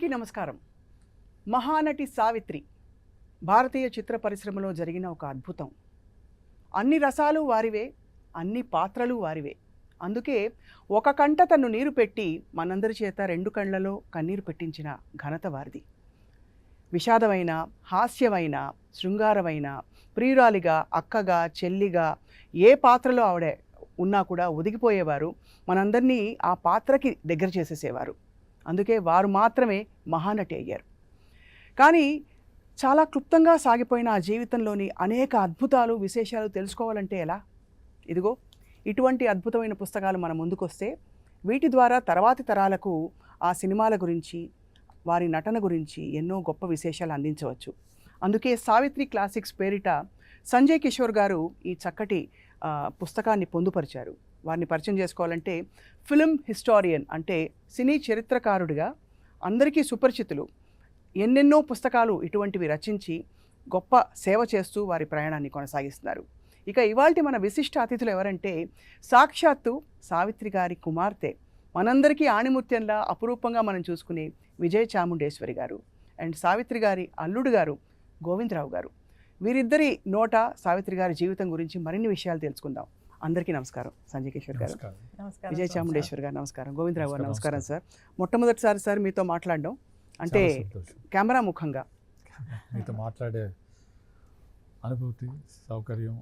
అందరికీ నమస్కారం. మహానటి సావిత్రి భారతీయ చిత్ర పరిశ్రమలో జరిగిన ఒక అద్భుతం. అన్ని రసాలు వారివే, అన్ని పాత్రలు వారివే. అందుకే ఒక కంట తను నీరు పెట్టి మనందరి చేత రెండు కళ్ళలో కన్నీరు పెట్టించిన ఘనత వారిది. విషాదమైన, హాస్యమైన, శృంగారమైన, ప్రియురాలిగా, అక్కగా, చెల్లిగా ఏ పాత్రలో ఆవిడ ఉన్నా కూడా ఒదిగిపోయేవారు. మనందరినీ ఆ పాత్రకి దగ్గర చేసేసేవారు. అందుకే వారు మాత్రమే మహానటి అయ్యారు. కానీ చాలా క్లుప్తంగా సాగిపోయిన ఆ జీవితంలోని అనేక అద్భుతాలు, విశేషాలు తెలుసుకోవాలంటే ఎలా? ఇదిగో ఇటువంటి అద్భుతమైన పుస్తకాలు మన ముందుకొస్తే వీటి ద్వారా తర్వాతి తరాలకు ఆ సినిమాల గురించి, వారి నటన గురించి ఎన్నో గొప్ప విశేషాలు అందించవచ్చు. అందుకే సావిత్రి క్లాసిక్స్ పేరిట సంజయ్ కిషోర్ గారు ఈ చక్కటి పుస్తకాన్ని పొందుపరిచారు. వారిని పరిచయం చేసుకోవాలంటే ఫిల్మ్ హిస్టారియన్, అంటే సినీ చరిత్రకారుడిగా అందరికీ సుపరిచితులు. ఎన్నెన్నో పుస్తకాలు ఇటువంటివి రచించి గొప్ప సేవ చేస్తూ వారి ప్రయాణాన్ని కొనసాగిస్తున్నారు. ఇక ఇవాల్టి మన విశిష్ట అతిథులు ఎవరంటే సాక్షాత్తు సావిత్రి గారి కుమార్తె, మనందరికీ ఆణిముత్యంలా అపురూపంగా మనం చూసుకునే విజయ చాముండేశ్వరి గారు అండ్ సావిత్రి గారి అల్లుడు గారు గోవిందరావు గారు. వీరిద్దరి నోట సావిత్రి గారి జీవితం గురించి మరిన్ని విషయాలు తెలుసుకుందాం. అందరికీ నమస్కారం. సంజయ్ కిషోర్ గారు, విజయ చాముండేశ్వరి గారు నమస్కారం, గోవిందరావు గారు నమస్కారం. సార్, మొట్టమొదటిసారి సార్ మీతో మాట్లాడడం, అంటే కెమెరా ముఖంగా మీతో మాట్లాడే అనుభూతి, సౌకర్యం,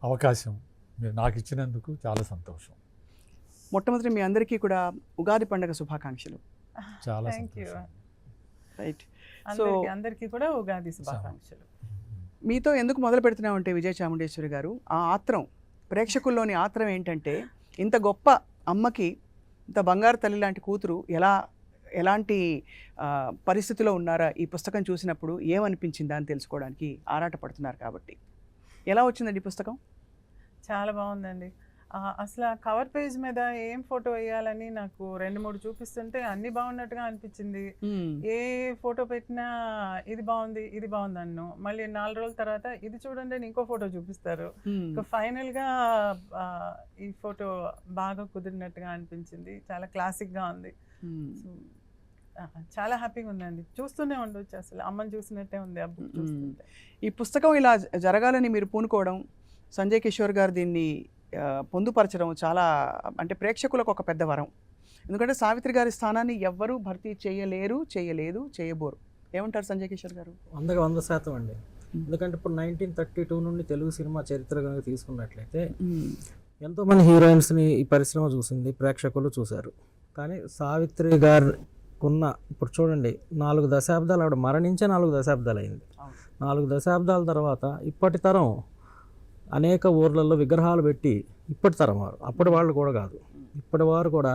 అవకాశం మీరు నాకు ఇచ్చినందుకు చాలా సంతోషం. మొట్టమొదటి మీ అందరికీ కూడా ఉగాది పండుగ శుభాకాంక్షలు. చాలా రైట్. సో అందరికీ కూడా ఉగాది శుభాకాంక్షలు. మీతో ఎందుకు మొదలు పెడుతున్నామంటే విజయ చాముండేశ్వరి గారు, ఆ ఆత్రం, ప్రేక్షకుల్లోని ఆత్రం ఏంటంటే ఇంత గొప్ప అమ్మకి ఇంత బంగారు తల్లి లాంటి కూతురు ఎలాంటి పరిస్థితిలో ఉన్నారా ఈ పుస్తకం చూసినప్పుడు ఏమనిపించిందా అని తెలుసుకోవడానికి ఆరాటపడుతున్నారు. కాబట్టి ఎలా వచ్చిందండి ఈ పుస్తకం? చాలా బాగుందండి. అసలు కవర్ పేజ్ మీద ఏం ఫోటో వేయాలని నాకు 2-3 చూపిస్తుంటే అన్ని బాగున్నట్టుగా అనిపించింది. ఏ ఫోటో పెట్టినా ఇది బాగుంది, ఇది బాగుంది అన్ను. మళ్ళీ 4 రోజుల తర్వాత ఇది చూడండి అని ఇంకో ఫోటో చూపిస్తారు. ఫైనల్ గా ఈ ఫోటో బాగా కుదిరినట్టుగా అనిపించింది. చాలా క్లాసిక్ గా ఉంది. చాలా హ్యాపీగా ఉందండి. చూస్తూనే ఉండొచ్చు, అసలు అమ్మని చూసినట్టే ఉంది ఆ బుక్ చూస్తుంటే. ఈ పుస్తకం ఇలా జరగాలని మీరు పూనుకోవడం, సంజయ్ కిషోర్ గారు దీన్ని పొందుపరచడం చాలా, అంటే ప్రేక్షకులకు ఒక పెద్ద వరం. ఎందుకంటే సావిత్రి గారి స్థానాన్ని ఎవ్వరూ భర్తీ చేయలేదు, చేయబోరు. ఏమంటారు సంజయ్ కిషోర్ గారు? 100% అండి. ఎందుకంటే ఇప్పుడు 1932 నుండి తెలుగు సినిమా చరిత్ర కనుక తీసుకున్నట్లయితే ఎంతోమంది హీరోయిన్స్ని ఈ పరిశ్రమ చూసింది, ప్రేక్షకులు చూశారు. కానీ సావిత్రి గారు ఇప్పుడు చూడండి, 4 దశాబ్దాలు, ఆవిడ మరణించే 4 దశాబ్దాలు అయింది. 4 దశాబ్దాల తర్వాత ఇప్పటి తరం అనేక ఊర్లలో విగ్రహాలు పెట్టి, ఇప్పటి తరం వారు, అప్పటి వాళ్ళు కూడా కాదు, ఇప్పటి వారు కూడా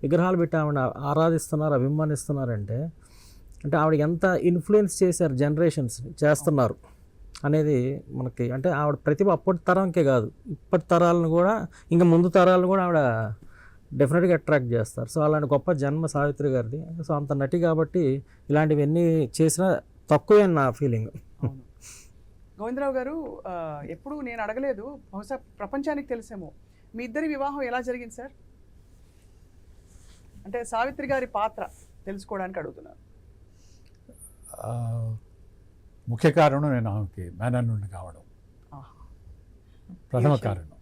విగ్రహాలు పెట్టి ఆవిడ ఆరాధిస్తున్నారు, అభిమానిస్తున్నారంటే అంటే ఆవిడ ఎంత ఇన్ఫ్లుయెన్స్ చేశారు, జనరేషన్స్ చేస్తున్నారు అనేది మనకి, అంటే ఆవిడ ప్రతిభ అప్పటి తరంకే కాదు, ఇప్పటి తరాలను కూడా, ఇంకా ముందు తరాలను కూడా ఆవిడ డెఫినెట్గా అట్రాక్ట్ చేస్తారు. సో అలాంటి గొప్ప జన్మ సావిత్రి గారిది. సో అంత నటి కాబట్టి ఇలాంటివన్నీ చేసినా తక్కువే నా ఫీలింగ్. గోవిందరావు గారు, ఎప్పుడు నేను అడగలేదు, బహుశా ప్రపంచానికి తెలిసేమో, మీ ఇద్దరి వివాహం ఎలా జరిగింది సార్? అంటే సావిత్రి గారి పాత్ర తెలుసుకోవడానికి అడుగుతున్నాను. ముఖ్య కారణం నేను ఆమెకి మేనన్నుడిని కావడం ప్రథమ కారణం.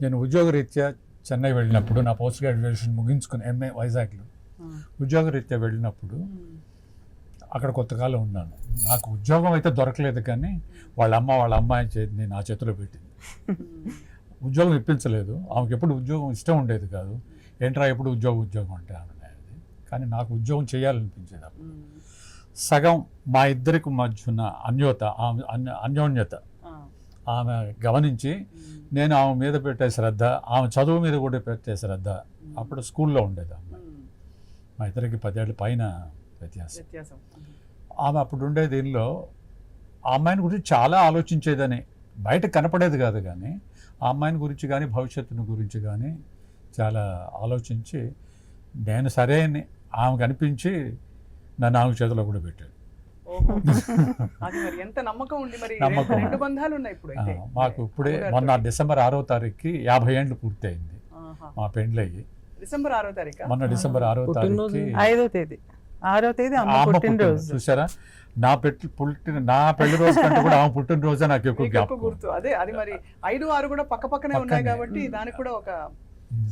నేను ఉద్యోగరీత్యా చెన్నై వెళ్ళినప్పుడు, నా పోస్ట్ గ్రాడ్యుయేషన్ ముగించుకుని MA వైజాగ్లో ఉద్యోగరీత్యా వెళ్ళినప్పుడు అక్కడ కొంతకాలం ఉన్నాను. నాకు ఉద్యోగం అయితే దొరకలేదు, కానీ వాళ్ళ అమ్మాయి చేతిని నా చేతిలో పెట్టింది. ఉద్యోగం ఇప్పించలేదు, ఆమెకి ఎప్పుడు ఉద్యోగం ఇష్టం ఉండేది కాదు. ఏంట్రా ఎప్పుడు ఉద్యోగం అంటే అనేది. కానీ నాకు ఉద్యోగం చేయాలనిపించేది. అప్పుడు సగం మా ఇద్దరికి మధ్యన అన్యోన్యత ఆమె గమనించి నేను ఆమె మీద పెట్టే శ్రద్ధ, ఆమె చదువు మీద కూడా పెట్టే శ్రద్ధ, అప్పుడు స్కూల్లో ఉండేది అమ్మాయి. మా ఇద్దరికి 10 ఏళ్ళ పైన వ్యత్యాసం. ఆమె అప్పుడు ఉండే దీనిలో ఆ అమ్మాయిని గురించి చాలా ఆలోచించేదని, బయట కనపడేది కాదు, కానీ ఆ అమ్మాయిని గురించి కానీ భవిష్యత్తుని గురించి కానీ చాలా ఆలోచించి, నేను సరే అని ఆమెకు అనిపించి నన్ను ఆమె చేతిలో కూడా పెట్టాడు. ఎంత నమ్మకం ఉంది. మరి రెండు బంధాలు ఉన్నాయి ఇప్పుడు. మాకు ఇప్పుడే మొన్న డిసెంబర్ 6వ తారీఖుకి 50 ఏళ్ళు పూర్తయింది మా పెండ్లయ్యి. డిసెంబర్ 6వ తారీఖు, మొన్న డిసెంబర్ 6వ తారీఖుకి 5వ తేదీ 6వ తేదీ అమ్మ అమ్మ పుట్టినరోజు. చూసారా, నా పెళ్లి రోజు కంటే కూడా ఆమె పుట్టినరోజే నాకు ఎక్కువ మీకు ఎక్కువ జ్ఞాపకం. గుర్తు అదే, అది మరి 5, 6 కూడా పక్క పక్కనే ఉన్నాయి కాబట్టి దానికి కూడా ఒక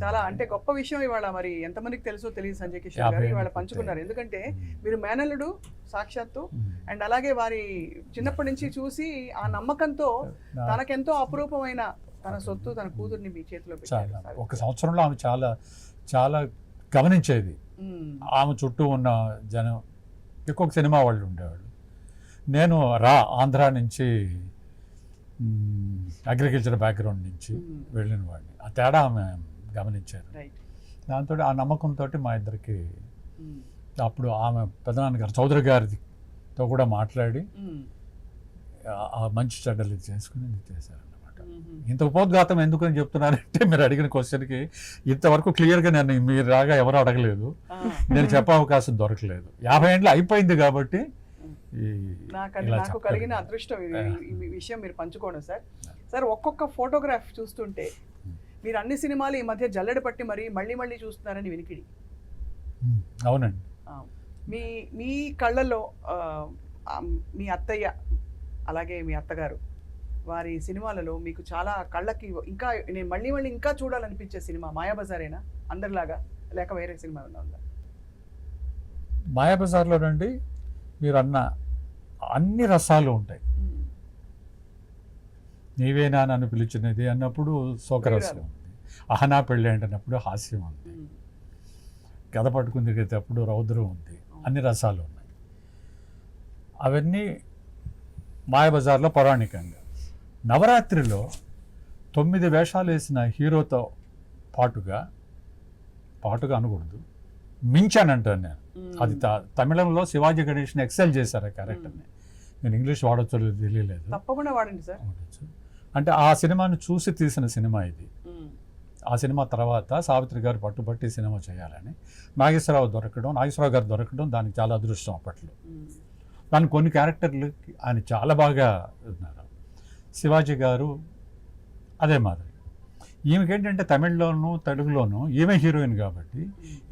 చాలా అంటే గొప్ప విషయం. ఇవాళ మరి ఎంతమందికి తెలుసో తెలియదు సంజయ్ కిషోర్ గారు 50 ఇవాళ పంచుకున్నారు. ఎందుకంటే మీరు మేనల్లుడు సాక్షాత్తు, అండ్ అలాగే వారి చిన్నప్పటి నుంచి చూసి ఆ నమ్మకంతో తనకెంతో అపురూపమైన తన సొత్తు తన కూతుర్ని మీ చేతిలో పెట్టారు. చాలా ఒక సంవత్సరంలో ఆమె చాలా చాలా గమనించేది. ఆమె చుట్టూ ఉన్న జనం ఎక్కువ సినిమా వాళ్ళు ఉండేవాళ్ళు. నేను ఆంధ్రా నుంచి అగ్రికల్చర్ బ్యాక్గ్రౌండ్ నుంచి వెళ్ళిన వాడిని. ఆ తేడా ఆమె గమనించారు. దాంతో ఆ నమ్మకంతో మా ఇద్దరికి అప్పుడు ఆమె పెదనాన్నగారు చౌదరి గారితో కూడా మాట్లాడి ఆ మంచి చెడ్డలు చేసుకుని చేశారన్నమాట. ఇంత ఉపోద్ఘాతం ఎందుకని చెప్తున్నారంటే మీరు అడిగిన క్వశ్చన్కి ఇంతవరకు క్లియర్గా నేను మీరు రాగా ఎవరు అడగలేదు, నేను చెప్పే అవకాశం దొరకలేదు. 50 ఏళ్ళు అయిపోయింది కాబట్టి నాకు కలిగిన అదృష్టం ఈ విషయం మీరు పంచుకోండి సార్. సార్ ఒక్కొక్క ఫోటోగ్రాఫ్ చూస్తుంటే మీరు అన్ని సినిమాలు ఈ మధ్య జల్లెడ పట్టి మళ్ళీ మళ్ళీ చూస్తున్నారని వినికిడి. అవునండి. మీ కళ్ళల్లో మీ అత్తయ్య అలాగే మీ అత్తగారు వారి సినిమాలలో మీకు చాలా కళ్ళకి ఇంకా నేను మళ్ళీ ఇంకా చూడాలనిపించే సినిమా మాయాబజారేనా అందరిలాగా, లేక వేరే సినిమా ఉందా? మాయాబజార్లోనండి మీరు అన్న అన్ని రసాలు ఉంటాయి. నీవేనా నన్ను పిలిచినది అన్నప్పుడు శోకరసం ఉంది, అహనా పెళ్ళి అంటున్నప్పుడు హాస్యం ఉంది, గద పట్టుకుని తిరిగేటప్పుడు రౌద్రం ఉంది, అన్ని రసాలు ఉన్నాయి. అవన్నీ మాయాబజార్లో పౌరాణికంగా. నవరాత్రిలో 9 వేషాలు వేసిన హీరోతో పాటుగా అనకూడదు, మించానంటాను నేను. అది తమిళంలో శివాజీ గణేష్ని ఎక్సెల్ చేశారు ఆ క్యారెక్టర్ని. నేను ఇంగ్లీష్ వాడొచ్చో తెలియలేదు, తప్పకుండా వాడండి సార్. అంటే ఆ సినిమాను చూసి తీసిన సినిమా ఇది. ఆ సినిమా తర్వాత సావిత్రి గారు పట్టుబట్టి సినిమా చేయాలని నాగేశ్వరరావు గారు దొరకడం దానికి చాలా అదృష్టం అప్పట్లో. దాని కొన్ని క్యారెక్టర్లు ఆయన చాలా బాగా ఉన్నారు. శివాజీ గారు అదే మాదిరి. ఈమెకేంటంటే తమిళ్లోనూ తెలుగులోనూ ఈమె హీరోయిన్ కాబట్టి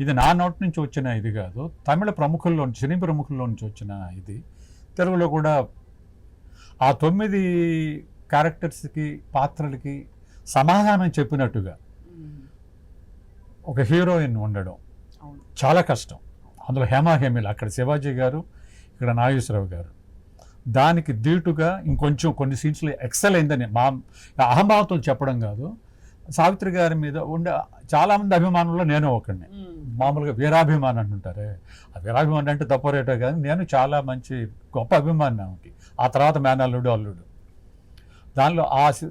ఇది నా నోటి నుంచి వచ్చిన ఇది కాదు, తమిళ సినీ ప్రముఖుల్లో నుంచి వచ్చిన ఇది. తెలుగులో కూడా ఆ 9 క్యారెక్టర్స్కి పాత్రలకి సమాధానం చెప్పినట్టుగా ఒక హీరోయిన్ ఉండడం చాలా కష్టం. అందులో హేమాహేమిలు, అక్కడ శివాజీ గారు, ఇక్కడ నాగేశ్వరరావు గారు. దానికి దీటుగా ఇంకొంచెం కొన్ని సీన్స్లో ఎక్సెల్ అయిందని మా అహంభావంతో చెప్పడం కాదు, సావిత్రి గారి మీద ఉండే చాలామంది అభిమానుల్లో నేను ఒకడిని. మామూలుగా వీరాభిమాని అంటుంటారే, ఆ వీరాభిమాని అంటే తప్పరేటో కానీ నేను చాలా గొప్ప అభిమాని ఆమెకి. ఆ తర్వాత మేనల్లుడు, అల్లుడు, దానిలో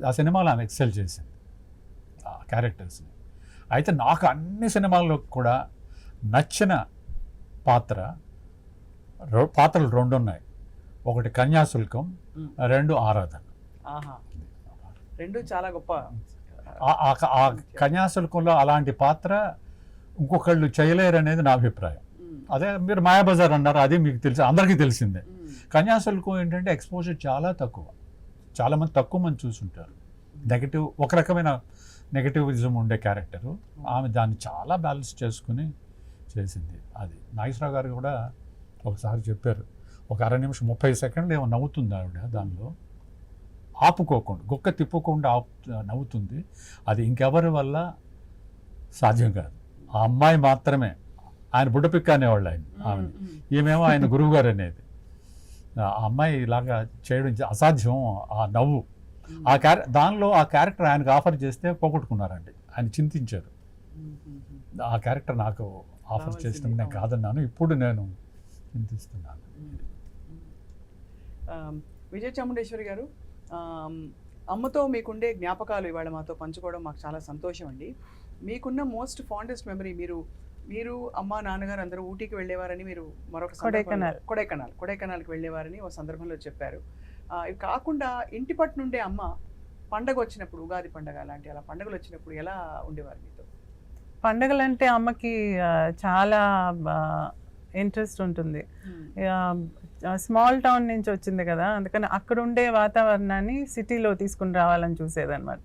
ఆ సినిమాలో ఆమె ఎక్సెల్ చేసింది ఆ క్యారెక్టర్స్ని. అయితే నాకు అన్ని సినిమాల్లో కూడా నచ్చిన పాత్రలు 2 ఉన్నాయి. ఒకటి కన్యాశుల్కం, 2 ఆరాధన. 2 చాలా గొప్ప. ఆ కన్యాశుల్కంలో అలాంటి పాత్ర ఇంకొకళ్ళు చేయలేరు అనేది నా అభిప్రాయం. అదే మీరు మాయాబజార్ అన్నారు, అది మీకు తెలిసి అందరికీ తెలిసిందే. కన్యాశుల్కం ఏంటంటే ఎక్స్పోజర్ చాలా తక్కువ, చాలామంది తక్కువ మంది చూసుంటారు. ఒక రకమైన నెగటివిజం ఉండే క్యారెక్టరు. ఆమె దాన్ని చాలా బ్యాలెన్స్ చేసుకుని చేసింది. అది నాగేశ్వరరావు గారు కూడా ఒకసారి చెప్పారు, ఒక 1/2 నిమిషం 30 సెకండ్లు ఏమో నవ్వుతుంది ఆవిడ, దానిలో ఆపుకోకుండా గుక్క తిప్పకుండా నవ్వుతుంది. అది ఇంకెవరి వల్ల సాధ్యం కాదు, ఆ అమ్మాయి మాత్రమే. ఆయన బుడ్డపిక్క అనేవాళ్ళు ఆమె, ఈమెమో ఆయన గురువు గారు అనేది. ఆ అమ్మాయి ఇలాగా చేయడం అసాధ్యం. ఆ నవ్వు దానిలో ఆ క్యారెక్టర్ ఆయనకు ఆఫర్ చేస్తే పోగొట్టుకున్నారండి. ఆయన చింతించారు. ఆ క్యారెక్టర్ నాకు ఆఫర్ చేసిన నేను కాదన్నాను, ఇప్పుడు నేను చింతిస్తున్నాను. విజయ చాముండేశ్వరి గారు, అమ్మతో మీకుండే జ్ఞాపకాలు ఇవాళ మాతో పంచుకోవడం మాకు చాలా సంతోషం అండి. మీకున్న మోస్ట్ ఫాండెస్ట్ మెమరీ, మీరు అమ్మ నాన్నగారు అందరూ ఊటీకి వెళ్ళేవారని, మీరు మరొక కొడైకెనాల్కి వెళ్ళేవారని ఒక సందర్భంలో చెప్పారు. ఇవి కాకుండా ఇంటి పట్టు నుండే అమ్మ పండగ వచ్చినప్పుడు, ఉగాది పండగ లాంటి అలా పండుగలు వచ్చినప్పుడు ఎలా ఉండేవారు మీతో? పండగలంటే అమ్మకి చాలా ఇంట్రెస్ట్ ఉంటుంది. స్మాల్ టౌన్ నుంచి వచ్చింది కదా, అందుకని అక్కడ ఉండే వాతావరణాన్ని సిటీలో తీసుకుని రావాలని చూసేదన్నమాట.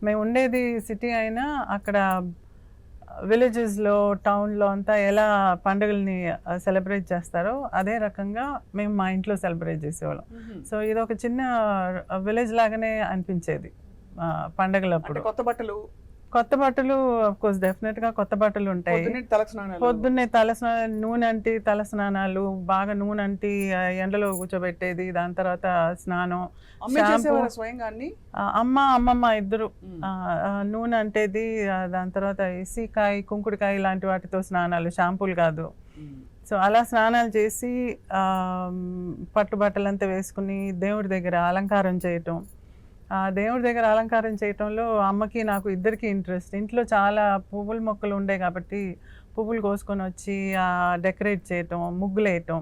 మేము ఉండేది సిటీ అయినా అక్కడ విలేజెస్లో టౌన్లో అంతా ఎలా పండుగల్ని సెలబ్రేట్ చేస్తారో అదే రకంగా మేము మా ఇంట్లో సెలబ్రేట్ చేసేవాళ్ళం. సో ఇది ఒక చిన్న విలేజ్ లాగానే అనిపించేది పండగలప్పుడు. కొత్త బట్టలు కోర్స్ డెఫినెట్గా కొత్త బట్టలు ఉంటాయి. పొద్దున్నే తలస్నానాలు, నూనె అంటి తలస్నానాలు, బాగా నూనె అంటి ఎండలో కూర్చోబెట్టేది, దాని తర్వాత స్నానం, అమ్మమ్మ ఇద్దరు నూనె అంటేది, దాని తర్వాత సీకాయ కుంకుడికాయ లాంటి వాటితో స్నానాలు, షాంపూలు కాదు. సో అలా స్నానాలు చేసి పట్టుబట్టలంతా వేసుకుని దేవుడి దగ్గర అలంకారం చేయటం. దేవుడి దగ్గర అలంకారం చేయటంలో అమ్మకి నాకు ఇద్దరికి ఇంట్రెస్ట్. ఇంట్లో చాలా పువ్వుల మొక్కలు ఉండే కాబట్టి పువ్వులు కోసుకొని వచ్చి డెకరేట్ చేయటం, ముగ్గులు వేయటం.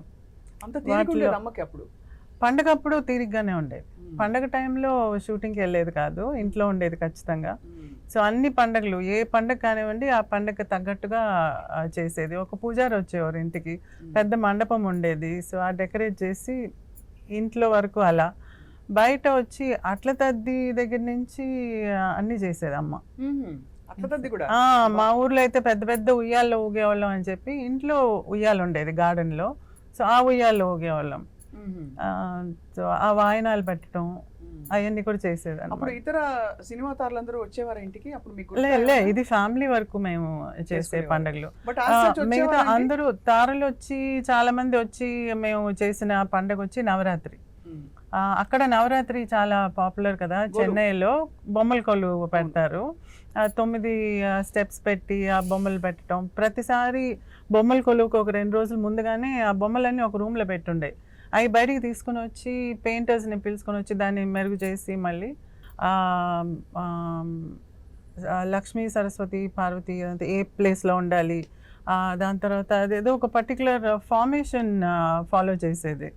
పండగ అప్పుడు తీరిగ్గానే ఉండేది. పండగ టైంలో షూటింగ్కి వెళ్ళేది కాదు, ఇంట్లో ఉండేది ఖచ్చితంగా. సో అన్ని పండగలు, ఏ పండగ కానివ్వండి ఆ పండగ తగ్గట్టుగా చేసేది. ఒక పూజారి వచ్చేవారు ఇంటికి, పెద్ద మండపం ఉండేది. సో ఆ డెకరేట్ చేసి ఇంట్లో వరకు అలా. బయట వచ్చి అట్ల తద్ది దగ్గర నుంచి అన్ని చేసేది అమ్మ. మా ఊర్లో అయితే పెద్ద పెద్ద ఉయ్యాల్లో ఊగేవాళ్ళం అని చెప్పి ఇంట్లో ఉయ్యాలు ఉండేది గార్డెన్లో. సో ఆ ఉయ్యాల్లో ఊగేవాళ్ళం. సో ఆ వాయినాలు పెట్టడం అవన్నీ కూడా చేసేది. ఇతర సినిమా తారులందరూ వచ్చేవారు ఇంటికి? లే, ఇది ఫ్యామిలీ వరకు మేము చేసే పండుగలు. మిగతా అందరూ తారలు వచ్చి, చాలా మంది వచ్చి మేము చేసిన పండుగ వచ్చి నవరాత్రి. అక్కడ నవరాత్రి చాలా పాపులర్ కదా చెన్నైలో. బొమ్మల కొలువు పెడతారు, 9 స్టెప్స్ పెట్టి ఆ బొమ్మలు పెట్టడం. ప్రతిసారి బొమ్మల కొలువుకి ఒక 2 రోజులు ముందుగానే ఆ బొమ్మలన్నీ ఒక రూమ్లో పెట్టుండే. అవి బయటికి తీసుకుని వచ్చి పెయింటర్స్ని పిలుచుకొని వచ్చి దాన్ని మెరుగు చేసి మళ్ళీ లక్ష్మీ సరస్వతి పార్వతి ఏ ప్లేస్లో ఉండాలి, దాని తర్వాత అదేదో ఒక పర్టికులర్ ఫార్మేషన్ ఫాలో చేసేది.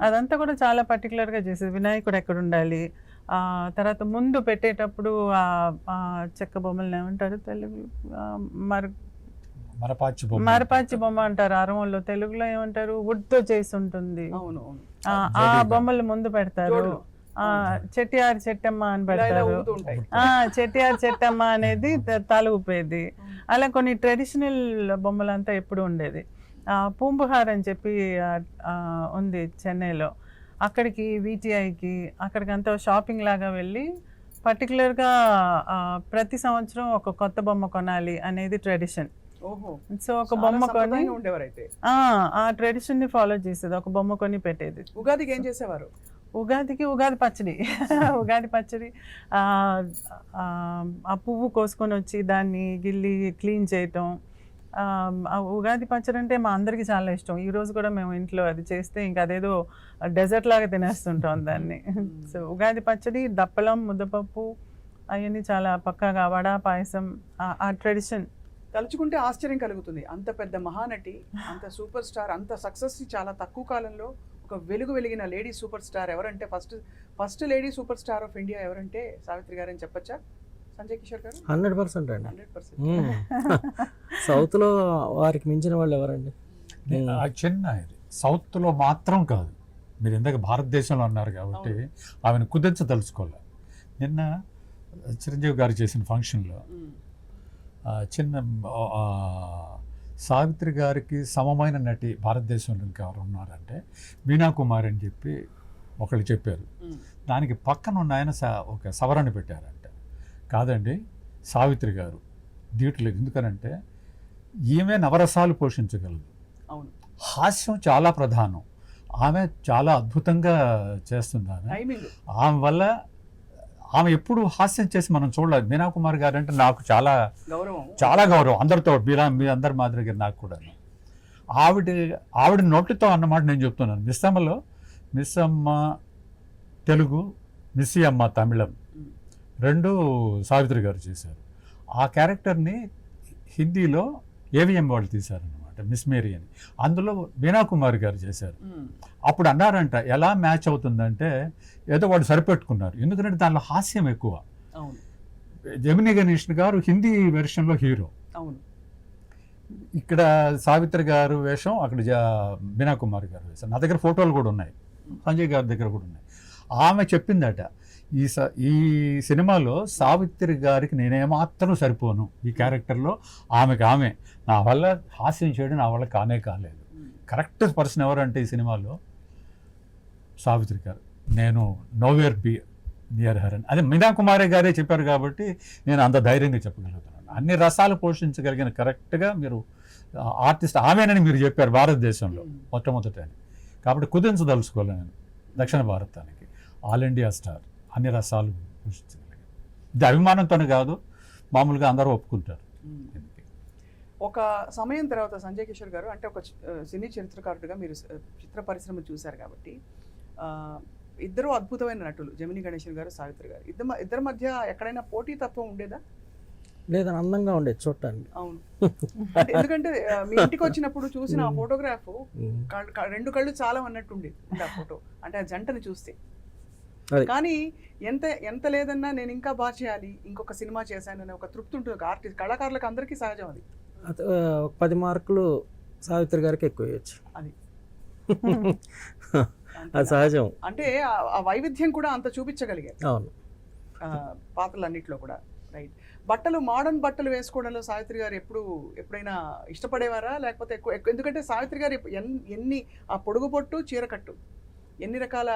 అదంతా కూడా చాలా పర్టికులర్గా చేసేది. వినాయకుడు ఎక్కడ ఉండాలి, తర్వాత ముందు పెట్టేటప్పుడు చెక్క బొమ్మలు ఏమంటారు తెలుగు, మరపాచి బొమ్మ అంటారు అరవంలో, తెలుగులో ఏమంటారు, వుడ్తో చేసి ఉంటుంది. ఆ బొమ్మలు ముందు పెడతారు. చెట్టియార్ చెట్టమ్మ అని పెడతారు. చెట్టియార్ చెట్టమ్మ అనేది తల ఊపేది. అలా కొన్ని ట్రెడిషనల్ బొమ్మలంతా ఎప్పుడు ఉండేది. పూంబుహార్ అని చెప్పి ఉంది చెన్నైలో, అక్కడికి వీటీఐకి అక్కడికంతా షాపింగ్ లాగా వెళ్ళి పర్టికులర్గా ప్రతి సంవత్సరం ఒక కొత్త బొమ్మ కొనాలి అనేది ట్రెడిషన్. సో ఒక బొమ్మ కొని ఆ ట్రెడిషన్ని ఫాలో చేసేది, ఒక బొమ్మ కొని పెట్టేది. ఉగాదికి ఏం చేసేవారు? ఉగాదికి ఉగాది పచ్చడి ఉగాది పచ్చడి, ఆ పువ్వు కోసుకొని వచ్చి దాన్ని గిల్లి క్లీన్ చేయటం. ఉగాది పచ్చడి అంటే మా అందరికీ చాలా ఇష్టం. ఈరోజు కూడా మేము ఇంట్లో అది చేస్తే ఇంకా అదేదో డెజర్ట్ లాగా తినేస్తుంటాం దాన్ని. సో ఉగాది పచ్చడి, దప్పలం, ముద్దపప్పు అవన్నీ చాలా పక్కాగా, వడ పాయసం, ఆ ట్రెడిషన్ తలుచుకుంటే ఆశ్చర్యం కలుగుతుంది. అంత పెద్ద మహానటి, అంత సూపర్ స్టార్, అంత సక్సెస్ చాలా తక్కువ కాలంలో ఒక వెలిగిన లేడీ సూపర్ స్టార్ ఎవరంటే first lady super star of India ఎవరంటే సావిత్రి గారు అని చెప్పచ్చా సంజయ్ కిషోర్ గారు? 100% అండి. 100%. సౌత్లో వారికి మించిన వాళ్ళు ఎవరండి? చెన్నై సౌత్లో మాత్రం కాదు, మీరు ఇందాక భారతదేశంలో అన్నారు కాబట్టి ఆమెను కుదించదలుచుకోవాలి. నిన్న చిరంజీవి గారు చేసిన ఫంక్షన్లో చిన్న సావిత్రి గారికి సమమైన నటి భారతదేశంలో ఇంకెవరు ఉన్నారంటే మీనా కుమారి అని చెప్పి ఒకళ్ళు చెప్పారు. దానికి పక్కన ఉన్న ఆయన ఒక సవరణ పెట్టారంట. కాదండి, సావిత్రి గారు డ్యూటీలేదు. ఎందుకనంటే ఈమె నవరసాలు పోషించగలదు, హాస్యం చాలా ప్రధానం, ఆమె చాలా అద్భుతంగా చేస్తుంది. ఆమె వల్ల ఆమె ఎప్పుడు హాస్యం చేసి మనం చూడలేదు. మీనా కుమార్ గారు అంటే నాకు చాలా గౌరవం, అందరితో మీ అందరి మాదిరిగా నాకు కూడా. ఆవిడ నోటితో అన్నమాట నేను చెప్తున్నాను. మిస్సమ్మ తెలుగు, మిస్సి అమ్మ తమిళం, 2 సావిత్రి గారు చేశారు. ఆ క్యారెక్టర్ని హిందీలో ఏవిఎం వాళ్ళు తీశారనమాట, మిస్ మేరీ అని. అందులో మీనా కుమార్ గారు చేశారు. అప్పుడు అన్నారంట ఎలా మ్యాచ్ అవుతుందంటే ఏదో వాడు సరిపెట్టుకున్నారు, ఎందుకంటే దానిలో హాస్యం ఎక్కువ. జమినీ గణేషన్ గారు హిందీ వెర్షన్లో హీరో, ఇక్కడ సావిత్రి గారు వేషం, అక్కడ మీనా కుమార్ గారు వేషం. నా దగ్గర ఫోటోలు కూడా ఉన్నాయి, సంజయ్ గారి దగ్గర కూడా ఉన్నాయి. ఆమె చెప్పిందట, ఈ సినిమాలో సావిత్రి గారికి నేనేమాత్రం సరిపోను ఈ క్యారెక్టర్లో. ఆమె నా వల్ల హాస్యం చేయడం నా వల్ల కాలేదు. కరెక్ట్ పర్సన్ ఎవరంటే ఈ సినిమాలో సావిత్రి గారు. నేను నోవేర్ బి నియర్ హర్ అని అదే మీనా కుమారి గారే చెప్పారు కాబట్టి నేను అంత ధైర్యంగా చెప్పగలుగుతున్నాను. అన్ని రసాలు పోషించగలిగిన కరెక్ట్గా మీరు ఆర్టిస్ట్ ఆమెనని మీరు చెప్పారు భారతదేశంలో మొట్టమొదటని. కాబట్టి కుదించదలుచుకోవాలి నేను దక్షిణ భారతానికి ఆల్ ఇండియా స్టార్, అన్ని రసాలు పోషించగలిగాను. ఇది అభిమానంతోనే కాదు, మామూలుగా అందరూ ఒప్పుకుంటారు. ఒక సమయం తర్వాత సంజయ్ కిషోర్ గారు అంటే ఒక సినీ చరిత్రకారుడిగా మీరు చిత్ర పరిశ్రమ చూశారు కాబట్టి ఇద్దరు అద్భుతమైన నటులు జమినీ గణేశన్ గారు, సావిత్రి గారు. ఇద్దరి మధ్య ఎక్కడైనా పోటీ తత్వం ఉండేదా? లేదని అందంగా ఉండేది చూడటానికి. అవును, ఎందుకంటే మీ ఇంటికి వచ్చినప్పుడు చూసిన ఆ ఫోటోగ్రాఫ్ రెండు కళ్ళు చాలా అన్నట్టు ఉండేది ఆ ఫోటో, అంటే ఆ జంటని చూస్తే. కానీ ఎంత లేదన్నా నేను ఇంకా బాగా చేయాలి, ఇంకొక సినిమా చేశానని ఒక తృప్తి ఉంటుంది ఆర్టిస్ట్ కళాకారులకు అందరికీ సహజం అది. 10 మార్కులు సావిత్రి గారికి ఎక్కువ ఇవ్వచ్చు, అది సహజం. అంటే ఆ వైవిధ్యం కూడా అంత చూపించగలిగారు. అవును, పాత్రలన్నింటిలో కూడా. రైట్. మోడర్న్ బట్టలు వేసుకోవడంలో సావిత్రి గారు ఎప్పుడైనా ఇష్టపడేవారా, లేకపోతే ఎక్కువ ఎందుకంటే సావిత్రి గారు ఎన్ని ఆ పొడుగు పొట్టు చీరకట్టు ఎన్ని రకాల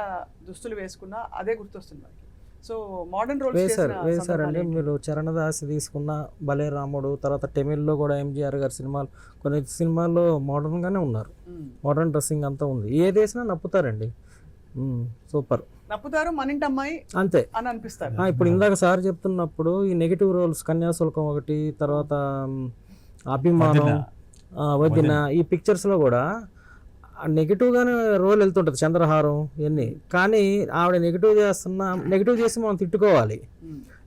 దుస్తులు వేసుకున్నా అదే గుర్తొస్తుంది మనకి. సో మోడర్న్ రోల్స్ వేశారండి. మీరు చరణదాసి తీసుకున్న భలే రాముడు, తర్వాత టెమిల్లో కూడా ఎంజీఆర్ గారి సినిమాలు, కొన్ని సినిమాల్లో మోడర్న్గానే ఉన్నారు. మోడర్న్ డ్రెస్సింగ్ అంతా ఉంది, ఏదేసినా నప్పుతారండి. సూపర్ నప్పుతారు, మన ఇంటి అమ్మాయి అంతే అని అనిపిస్తారు. ఇప్పుడు ఇందాక సార్ చెప్తున్నప్పుడు ఈ నెగిటివ్ రోల్స్ కన్యాశుల్కం ఒకటి, తర్వాత అభిమానం, వదిన, ఈ పిక్చర్స్లో కూడా నెగిటివ్గానే రోల్ వెళ్తుంటుంది, చంద్రహారం ఇవన్నీ. కానీ ఆవిడ నెగిటివ్ చేసి మనం తిట్టుకోవాలి,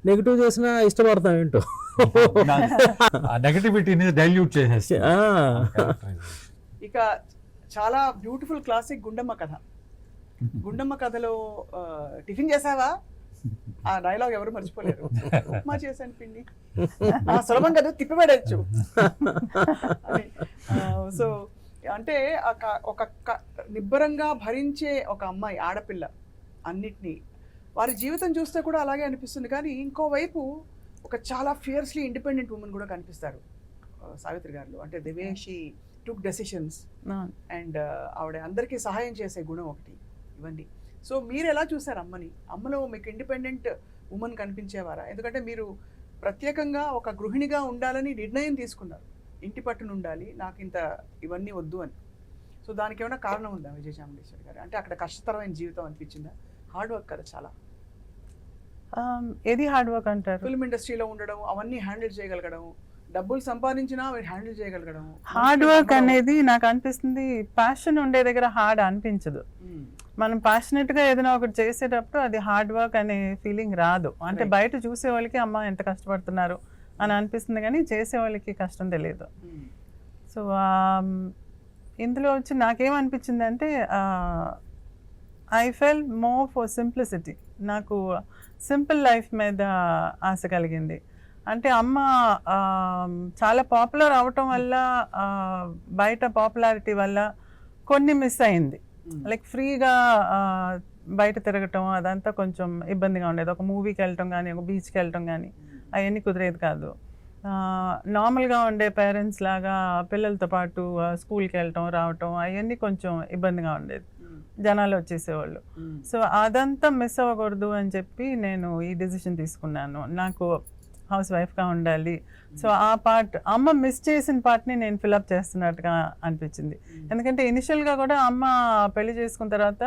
నెగిటివ్ చేసినా ఇష్టపడతాం ఏంటో. నెగటివిటీని డైల్యూట్ చేసేసి. ఇక చాలా బ్యూటిఫుల్ క్లాసిక్ గుండమ్మ కథ. గుండమ్మ కథలో టిఫిన్ చేసావా ఆ డైలాగ్ ఎవరు మర్చిపోలేరు. ఉప్మా చేశాను పిండి, సులభం కదా తిప్పిపడచ్చు. సో అంటే ఒక నిబ్బరంగా భరించే ఒక అమ్మాయి, ఆడపిల్ల అన్నిటినీ, వారి జీవితం చూస్తే కూడా అలాగే అనిపిస్తుంది. కానీ ఇంకోవైపు ఒక చాలా ఫియర్స్లీ ఇండిపెండెంట్ ఉమెన్ కూడా కనిపిస్తారు సావిత్రి గారిలో. అంటే the way she took decisions and ఆవిడ అందరికీ సహాయం చేసే గుణం ఒకటి, ఇవన్నీ. సో మీరు ఎలా చూసారు అమ్మలో మీకు ఇండిపెండెంట్ ఉమెన్ కనిపించేవారా? ఎందుకంటే మీరు ప్రత్యేకంగా ఒక గృహిణిగా ఉండాలని నిర్ణయం తీసుకున్నారు, ఇంటి పట్టున ఉండాలి, నాకు ఇంత ఇవన్నీ వద్దు అని. సో దానికి ఏమైనా కారణం ఉందా విజయ చాముండేశ్వరి గారు? అంటే అక్కడ కష్టతరమైన జీవితం అనిపించిందా? హార్డ్ వర్క్ కదా చాలా. ఏది హార్డ్ వర్క్ అంటారు? ఫిల్మ్ ఇండస్ట్రీలో ఉండడం, అవన్నీ హ్యాండిల్ చేయగలగడం, డబ్బులు సంపాదించినా హ్యాండిల్ చేయగలగడం. హార్డ్ వర్క్ అనేది నాకు అనిపిస్తుంది ప్యాషన్ ఉండే దగ్గర హార్డ్ అనిపించదు. మనం ప్యాషనెట్గా ఏదైనా ఒకటి చేసేటప్పుడు అది హార్డ్ వర్క్ అనే ఫీలింగ్ రాదు. అంటే బయట చూసే వాళ్ళకి అమ్మ ఎంత కష్టపడుతున్నారు అని అనిపిస్తుంది, కానీ చేసే వాళ్ళకి కష్టం తెలియదు. సో ఇందులో వచ్చి నాకేమనిపించింది అంటే I fell more for simplicity. నాకు సింపుల్ లైఫ్ మీద ఆశ కలిగింది. అంటే అమ్మ చాలా పాపులర్ అవటం వల్ల, బయట పాపులారిటీ వల్ల కొన్ని మిస్ అయింది. లైక్ ఫ్రీగా బయట తిరగటం అదంతా కొంచెం ఇబ్బందిగా ఉండేది. ఒక మూవీకి వెళ్ళటం కానీ, ఒక బీచ్కి వెళ్ళటం కానీ అవన్నీ కుదిరేది కాదు. నార్మల్గా ఉండే పేరెంట్స్ లాగా పిల్లలతో పాటు స్కూల్కి వెళ్ళటం రావటం అవన్నీ కొంచెం ఇబ్బందిగా ఉండేది, జనాలు వచ్చేసేవాళ్ళు. సో అదంతా మిస్ అవ్వకూడదు అని చెప్పి నేను ఈ డెసిషన్ తీసుకున్నాను. నాకు హౌస్ వైఫ్గా ఉండాలి. సో ఆ పార్ట్, అమ్మ మిస్ చేసిన పార్ట్ని నేను ఫిల్అప్ చేస్తున్నట్టుగా అనిపించింది. ఎందుకంటే ఇనిషియల్గా కూడా అమ్మ పెళ్లి చేసుకున్న తర్వాత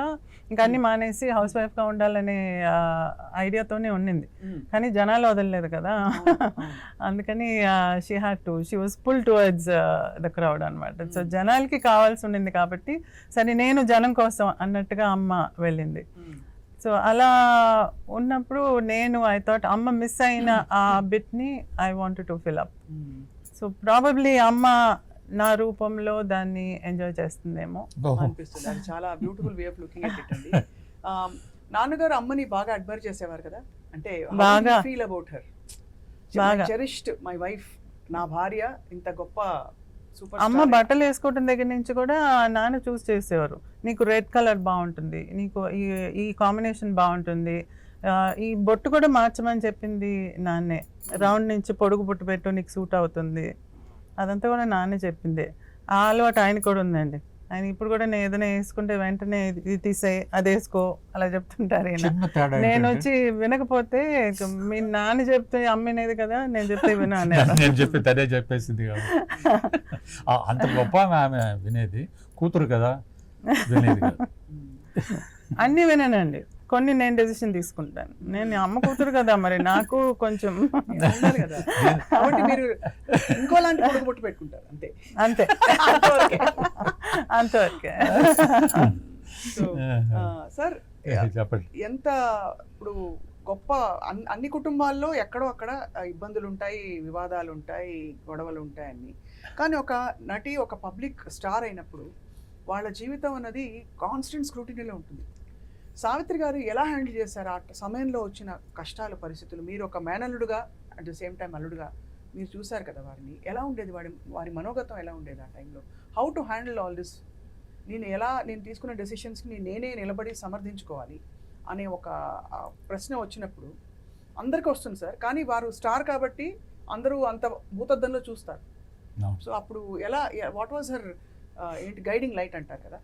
ఇంకా అన్నీ మానేసి హౌస్ వైఫ్గా ఉండాలనే ఐడియాతోనే ఉండింది, కానీ జనాలు వదలలేదు కదా. అందుకని she was pull towards the crowd అనమాట. సో జనాలకి కావాల్సి ఉండింది కాబట్టి సరే నేను జనం కోసం అన్నట్టుగా అమ్మ వెళ్ళింది. సో అలా ఉన్నప్పుడు నేను ఐ థాట్ అమ్మ మిస్ అయిన ఆ బిట్ని I wanted to fill up. So probably అమ్మ నా రూపంలో దాన్ని ఎంజాయ్ చేస్తుందేమో అనిపిస్తుంది. అది చాలా beautiful way of looking at it అండి. నాన్నగారు అమ్మని బాగా అడ్మైర్ చేసేవారు కదా, అంటే బాగా ఫీల్ అబౌట్ హర్, బాగా చెరిష్డ్ మై వైఫ్, నా భార్య ఇంత గొప్ప. అమ్మ బట్టలు వేసుకోవటం దగ్గర నుంచి కూడా నాన్న చూస్ చేసేవారు. నీకు రెడ్ కలర్ బాగుంటుంది, నీకు ఈ కాంబినేషన్ బాగుంటుంది, ఈ బొట్టు కూడా మార్చమని చెప్పింది నాన్నే. రౌండ్ నుంచి పొడుగు బొట్టు పెట్టు, నీకు సూట్ అవుతుంది. అదంతా కూడా నాన్నే చెప్పింది. ఆ అలవాటు ఆయన కూడా ఉందండి. ఆయన ఇప్పుడు కూడా నేను ఏదైనా వేసుకుంటే వెంటనే ఇది తీసే, అది వేసుకో అలా చెప్తుంటారు ఈయన. చిన్న తేడా నేను ఏంటంటే, వచ్చి వినకపోతే మీ నాన్న చెప్తే అమ్మినేది కదా, నేను చెప్తే విను అనేది. నేను చెప్పి తనే చెప్పేసింది కదా. అంత గొప్ప ఆమె వినేది, కూతురు కదా వినేది కదా. అన్నీ వినానండి, కొన్ని నేను డెసిషన్ తీసుకుంటాను. నేను అమ్మ కూతురు కదా, మరి నాకు కొంచెం ఉండాలి కదా. కాబట్టి మీరు ఇంకోలాంటి పొడుగు బొట్టు పెట్టుకుంటారు అంతే. అంతే అంతవరకే. అంతవరకే. సో సార్, చెప్పండి. ఎంత ఇప్పుడు గొప్ప అన్ని కుటుంబాల్లో ఎక్కడో అక్కడ ఇబ్బందులు ఉంటాయి, వివాదాలు ఉంటాయి, గొడవలు ఉంటాయి అన్ని. కానీ ఒక నటి ఒక పబ్లిక్ స్టార్ అయినప్పుడు వాళ్ళ జీవితం అన్నది కాన్స్టెంట్ స్క్రూటినీలో ఉంటుంది. సావిత్రి గారు ఎలా హ్యాండిల్ చేశారు ఆ సమయంలో వచ్చిన కష్టాలు, పరిస్థితులు? మీరు ఒక మేనల్లుడుగా అట్ ద సేమ్ టైం అల్లుడుగా మీరు చూశారు కదా వారిని. ఎలా ఉండేది వారి మనోగతం ఎలా ఉండేది ఆ టైంలో? How to handle all this? నేను తీసుకున్న డెసిషన్స్ని నేనే నిలబడి సమర్థించుకోవాలి అనే ఒక ప్రశ్న వచ్చినప్పుడు అందరికీ వస్తుంది సార్. కానీ వారు స్టార్ కాబట్టి అందరూ అంత భూతద్దంలో చూస్తారు. సో అప్పుడు ఎలా, వాట్ వాజ్ హర్ ఏంటి గైడింగ్ లైట్ అంటారు కదా?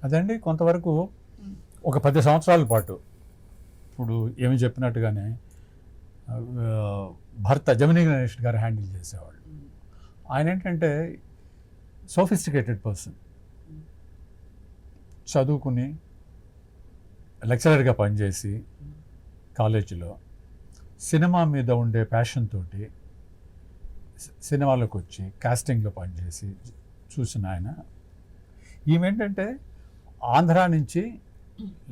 అదండి, కొంతవరకు ఒక 10 సంవత్సరాల పాటు ఇప్పుడు ఏమి చెప్పినట్టుగానే భర్త జమినీ గణేష్ గారు హ్యాండిల్ చేసేవాళ్ళు. ఆయన ఏంటంటే సోఫిస్టికేటెడ్ పర్సన్, చదువుకుని లెక్చరర్గా పనిచేసి కాలేజీలో సినిమా మీద ఉండే ప్యాషన్ తోటి సినిమాలోకి వచ్చి కాస్టింగ్లో పనిచేసి చూసిన ఆయన. ఈమెంటంటే ఆంధ్ర నుంచి